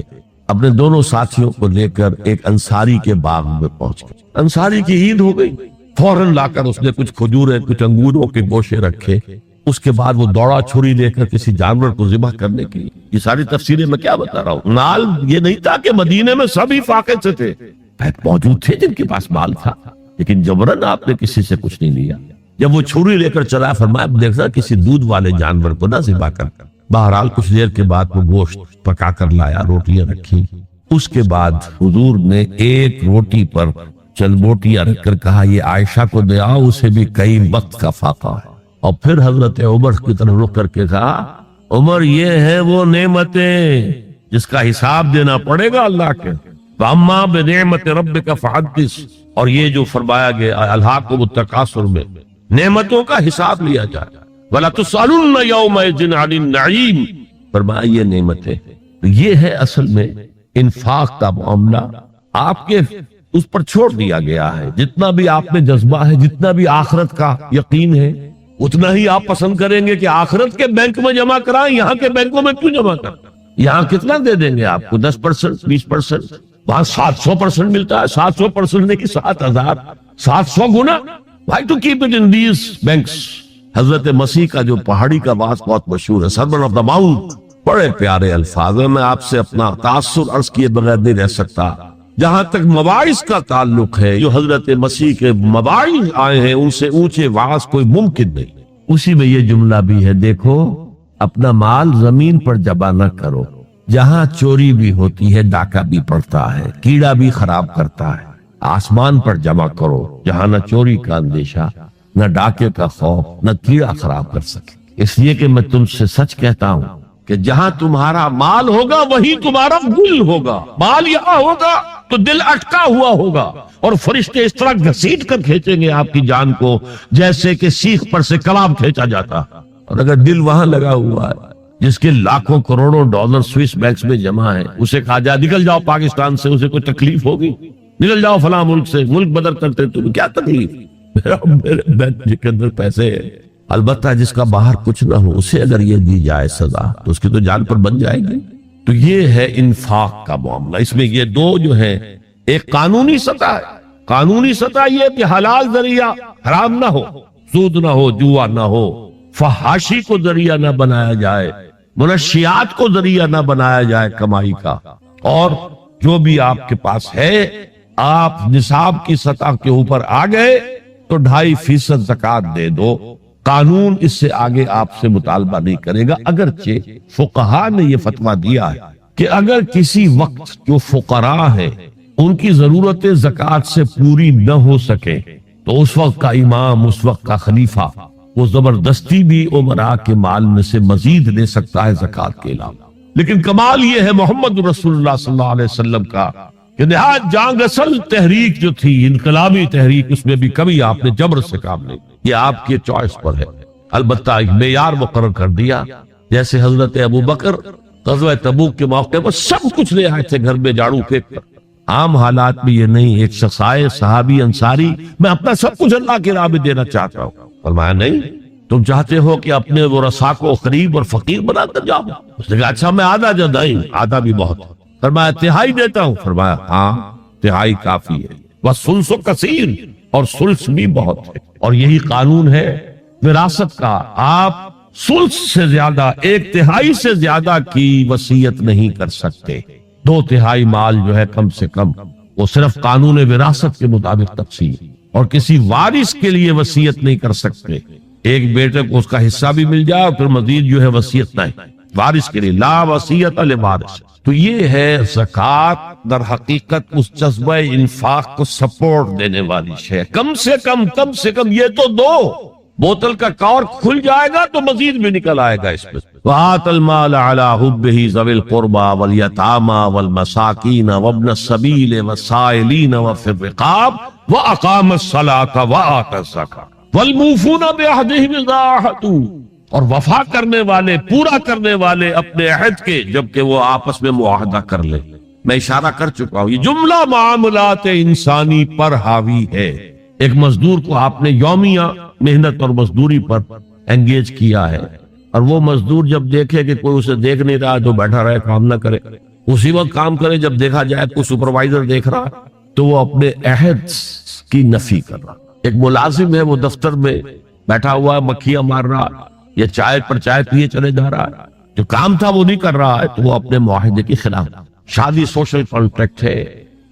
اپنے دونوں ساتھیوں کو لے کر ایک انصاری کے باغ میں پہنچ گئے. انصاری کی عید ہو گئی، فوراً لا کر اس نے کچھ کھجوریں، کچھ انگوروں کے گوشے رکھے. اس کے بعد وہ دوڑا چھری لے کر کسی جانور کو ذبح کرنے کی. یہ ساری تفسیریں میں کیا بتا رہا ہوں. نال یہ نہیں تھا کہ مدینے میں سبھی فاقے سے تھے، موجود تھے جن کے پاس مال تھا، لیکن جبرن آپ نے کسی سے کچھ نہیں لیا۔ جب وہ چھری لے کر چلا، فرمایا دیکھنا کسی دودھ والے جانور کو نہ ذبح کر۔ بہرحال کچھ دیر کے بعد وہ گوشت پکا کر لایا، روٹیاں رکھی، اس کے بعد حضور نے ایک روٹی پر چند بوٹیاں رکھ کر کہا یہ عائشہ کو دے آؤ، اسے بھی کئی وقت کا فاقہ ہے۔ اور پھر حضرت عمر کی طرف رخ کر کے کہا عمر یہ ہیں وہ نعمتیں جس کا حساب دینا پڑے گا اللہ کے، فَأَمَّا بِنِعْمَةِ رَبِّكَ فَحَدِّثْ، اور یہ جو فرمایا گیا الْهَاكُمُ التَّكَاثُرُ میں نعمتوں کا حساب لیا جائے، وَلَا تُسْأَلُنَّ يَوْمَئِذٍ عَنِ النَّعِيمِ، فرمایا یہ نعمتیں، یہ ہے اصل میں انفاق کا معاملہ آپ کے اس پر چھوڑ دیا گیا ہے۔ جتنا بھی آپ میں جذبہ ہے، جتنا بھی آخرت کا یقین ہے، اتنا ہی آپ پسند کریں گے کہ آخرت کے بینک میں جمع کرائیں، یہاں کے بینکوں میں کیوں جمع کریں؟ یہاں کتنا دے دیں گے آپ کو؟ 10%، 20%، وہاں 700% ملتا ہے۔ 700% نہیں کہ 7000، 700 گنا۔ Why to keep it in these banks؟ حضرت مسیح کا جو پہاڑی کا باز بہت مشہور ہے، سرمن آف دا ماؤنٹ، بڑے پیارے الفاظ ہیں۔ میں آپ سے اپنا تاثر عرض کیے بغیر نہیں رہ سکتا۔ جہاں تک مواعظ کا تعلق ہے، جو حضرت مسیح کے مواعظ آئے ہیں ان سے اونچے وعظ کوئی ممکن نہیں۔ اسی میں یہ جملہ بھی ہے، دیکھو اپنا مال زمین پر جمع نہ کرو، جہاں چوری بھی ہوتی ہے ڈاکہ بھی پڑتا ہے، کیڑا بھی خراب کرتا ہے۔ آسمان پر جمع کرو جہاں نہ چوری کا اندیشہ، نہ ڈاکے کا خوف، نہ کیڑا خراب کر سکے۔ اس لیے کہ میں تم سے سچ کہتا ہوں کہ جہاں تمہارا مال ہوگا وہی تمہارا دل ہوگا۔ مال یہاں ہوگا تو دل اٹکا ہوا ہوگا، اور فرشتے اس طرح گھسیٹ کر کھینچیں گے آپ کی جان کو جیسے کہ سیخ پر سے کباب کھینچا جاتا۔ اور اگر دل وہاں لگا ہوا ہے جس کے لاکھوں کروڑوں ڈالر سوئس بینکس میں جمع ہے، اسے کہا جائے نکل جاؤ پاکستان سے، اسے کوئی تکلیف ہوگی؟ نکل جاؤ فلاں ملک سے، ملک بدل کرتے تمہیں کیا تکلیف؟ میرے بینک کے اندر پیسے ہیں۔ البتہ جس کا باہر کچھ نہ ہو اسے اگر یہ دی جائے سزا تو اس کی تو جان پر بن جائے گی۔ تو یہ ہے انفاق کا معاملہ۔ اس میں یہ دو جو ہے، ایک قانونی سطح ہے، قانونی سطح یہ کہ حلال ذریعہ حرام نہ ہو، سود نہ ہو، جوا نہ ہو، فحاشی کو ذریعہ نہ بنایا جائے، منشیات کو ذریعہ نہ بنایا جائے کمائی کا، اور جو بھی آپ کے پاس ہے آپ نصاب کی سطح کے اوپر آ گئے تو 2.5% زکوٰۃ دے دو۔ قانون اس سے آگے آپ سے مطالبہ نہیں کرے گا، اگرچہ فقہاء نے یہ فتویٰ دیا ہے کہ اگر کسی وقت جو فقراء ہیں ان کی ضرورت زکوٰۃ سے پوری نہ ہو سکے تو اس وقت کا امام، اس وقت کا خلیفہ وہ زبردستی بھی امراء کے مال میں سے مزید دے سکتا ہے زکوٰۃ کے علاوہ۔ لیکن کمال یہ ہے محمد رسول اللہ صلی اللہ علیہ وسلم کا کہ نہایت جان اصل تحریک جو تھی، انقلابی تحریک، اس میں بھی کبھی آپ نے جبر سے کام نہیں، یہ آپ کے چوائس پر ہے۔ البتہ ایک معیار مقرر کر دیا، جیسے حضرت ابو بکر غزوہ تبوک کے موقع پر سب کچھ لے آئے تھے گھر میں جھاڑو پھینک کر۔ عام حالات میں یہ نہیں، ایک شخص آئے صحابی انصاری، میں اپنا سب کچھ اللہ کی راہ میں دینا چاہتا ہوں، فرمایا نہیں، تم چاہتے ہو کہ اپنے ورثاء کو غریب اور فقیر بنا کر جاؤ؟ اس نے کہا اچھا میں آدھا جدا ہی، آدھا بھی بہت ہے۔ فرمایا تہائی دیتا ہوں، فرمایا ہاں تہائی کافی ہے، وَالثُلُثُ کثیر، اور ثلث بھی بہت ہے۔ اور یہی قانون ہے وراثت کا، آپ ثلث سے زیادہ، 1/3 سے زیادہ کی وصیت نہیں کر سکتے۔ 2/3 مال جو ہے کم سے کم وہ صرف قانون وراثت کے مطابق تقسیم، اور کسی وارث کے لیے وصیت نہیں کر سکتے۔ ایک بیٹے کو اس کا حصہ بھی مل جائے اور پھر مزید جو ہے وصیت نہیں، وارث کے لیے لا وصیت لوارث۔ تو یہ ہے زکوٰۃ، در حقیقت اس جذبہ انفاق کو سپورٹ دینے والی شے۔ کم سے کم یہ تو دو، بوتل کا کارک کھل جائے گا تو مزید بھی نکل آئے گا اس میں۔ وَآتَ الْمَالَ عَلَىٰ حُبِّهِ ذَوِي الْقُرْبَىٰ وَالْيَتَامَىٰ وَالْمَسَاكِينَ وَابْنَ السَّبِيلِ وَالسَّائِلِينَ وَفِي الرِّقَابِ وَأَقَامَ الصَّلَاةَ وَآتَى الزَّكَاةَ وَالْمُوفُونَ بِعَهْدِهِمْ إِذَا عَاهَدُوا، اور وفا کرنے والے، پورا کرنے والے اپنے عہد کے جبکہ وہ آپس میں معاہدہ کر لیں۔ میں اشارہ کر چکا ہوں، یہ جملہ معاملات انسانی پر حاوی ہے۔ ایک مزدور کو آپ نے یومیہ محنت اور مزدوری پر انگیج کیا ہے، اور وہ مزدور جب دیکھے کہ کوئی اسے دیکھ نہیں رہا تو بیٹھا رہے، کام نہ کرے، اسی وقت کام کرے جب دیکھا جائے کوئی سپروائزر دیکھ رہا تو وہ اپنے عہد کی نفی کر رہا۔ ایک ملازم ہے، وہ دفتر میں بیٹھا ہوا ہے، مکھیاں مار رہا، یا چائے پر چائے پیے چلے جا رہا ہے، جو کام تھا وہ نہیں کر رہا ہے، تو وہ اپنے معاہدے کے خلاف۔ شادی سوشل کانٹریکٹ ہے،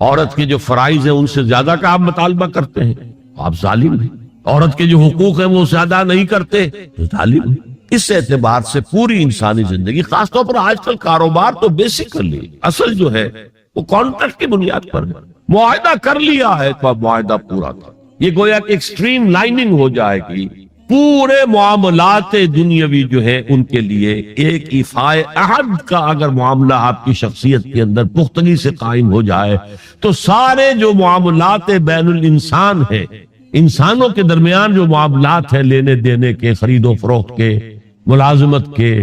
عورت کے جو فرائض ہیں ان سے زیادہ کا آپ مطالبہ کرتے ہیں، آپ ظالم ہیں۔ عورت کے جو حقوق ہیں وہ زیادہ نہیں کرتے تو ظالم ہیں۔ اس اعتبار سے پوری انسانی زندگی، خاص طور پر آج کل کاروبار تو بیسیکلی اصل جو ہے وہ کانٹریکٹ کی بنیاد پر ہے، معاہدہ کر لیا ہے تو اب معاہدہ پورا کر، یہ گویا کہ ایکسٹریم لائننگ ہو جائے گی۔ پورے معاملات دنیاوی جو ہے ان کے لیے ایک ایفائے عہد کا اگر معاملہ آپ کی شخصیت کے اندر پختگی سے قائم ہو جائے تو سارے جو معاملات بین الانسان ہیں، انسانوں کے درمیان جو معاملات ہیں، لینے دینے کے، خرید و فروخت کے، ملازمت کے،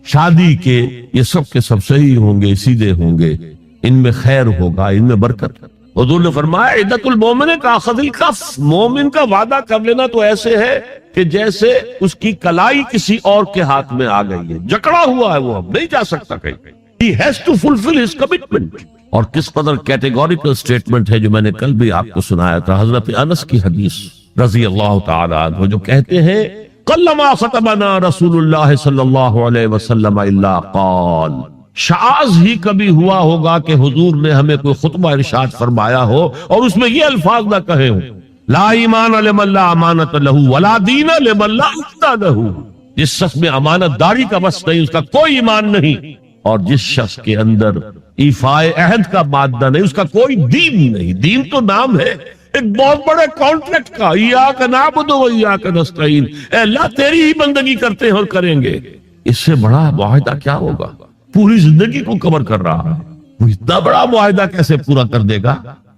شادی کے، یہ سب کے سب صحیح ہوں گے، سیدھے ہوں گے، ان میں خیر ہوگا، ان میں برکت۔ حضور نے فرمایا عدت المومن کا اخذ الکف، مومن کا وعدہ کر لینا تو ایسے ہے کہ جیسے اس کی کلائی کسی اور کے ہاتھ میں آ گئی ہے، جکڑا ہوا ہے، وہ اب نہیں جا سکتا کہیں۔ He has to fulfill his commitment۔ اور کس قدر کیٹیگوریکل سٹیٹمنٹ ہے جو میں نے کل بھی آپ کو سنایا تھا، حضرت انس کی حدیث رضی اللہ تعالی عنہ جو کہتے ہیں قلما خطبنا رسول اللہ صلی اللہ علیہ وسلم الا قال، شاذ ہی کبھی ہوا ہوگا کہ حضور نے ہمیں کوئی خطبہ ارشاد فرمایا ہو اور اس میں یہ الفاظ نہ کہے ہوں، لا ایمان لمن لا امانت لہ ولا دین لمن لا عقد لہ، جس شخص میں امانت داری کا بس نہیں، اس کا کوئی ایمان نہیں، اور جس شخص کے اندر ایفائے عہد کا مادہ نہیں، اس کا کوئی دین نہیں۔ دین تو نام ہے ایک بہت بڑے کانٹریکٹ کا، ایاک نعبد و ایاک نستعین، اے اللہ تیری ہی بندگی کرتے ہیں اور کریں گے۔ اس سے بڑا معاہدہ کیا ہوگا؟ پوری زندگی کو کور کر رہا ہے، وہ اتنا بڑا معاہدہ کیسے پورا کر دے گا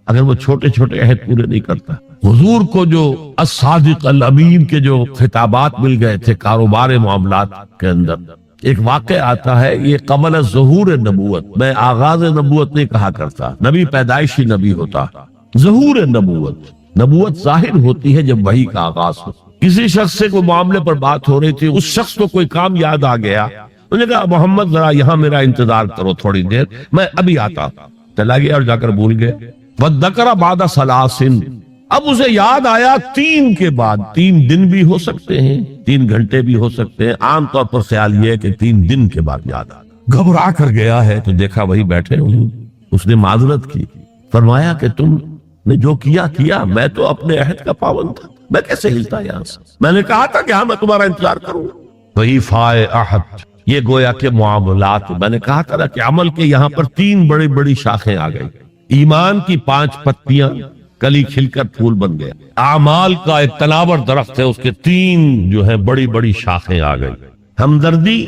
اگر وہ چھوٹے چھوٹے عہد پورے نہیں کرتا؟ حضور کو جو الصادق الامین کے جو خطابات مل گئے تھے کاروبار معاملات کے اندر، ایک واقعہ آتا ہے، یہ قبل ظہور نبوت، میں آغاز نبوت نہیں کہا کرتا، نبی پیدائشی نبی ہوتا، ظہور نبوت، نبوت ظاہر ہوتی ہے جب وحی کا آغاز ہو۔ کسی شخص سے کوئی معاملے پر بات ہو رہی تھی، اس شخص کو کوئی کام یاد آ گیا، انہوں نے کہا محمد ذرا یہاں میرا انتظار کرو تھوڑی دیر، میں ابھی آتا۔ چلا گیا اور جا کر بھول گئے۔ وَذَّكَرَ بَعْدَ ثَلَاثٍ، اب اسے یاد آیا 3 کے بعد، 3 دن بھی ہو سکتے ہیں، 3 گھنٹے بھی ہو سکتے ہیں، عام طور پر خیال یہ ہے کہ 3 دن کے بعد یاد آ گھبرا کر گیا ہے تو دیکھا وہی بیٹھے ہوئے۔ اس نے معذرت کی، فرمایا کہ تم نے جو کیا، میں تو اپنے عہد کا پابند تھا، میں کیسے ہلتا یہاں سے؟ میں نے کہا تھا کہ ہاں میں تمہارا انتظار کروں۔ وہی فائے عہد، یہ گویا کے معاملات، میں نے کہا تھا کہ عمل کے یہاں پر 3 بڑی بڑی شاخیں آ گئی، ایمان کی 5 پتیاں، کلی کھل کر پھول بن گیا، اعمال کا ایک تناور درخت ہے، اس کے 3 جو ہے بڑی بڑی شاخیں آ گئی، ہمدردی،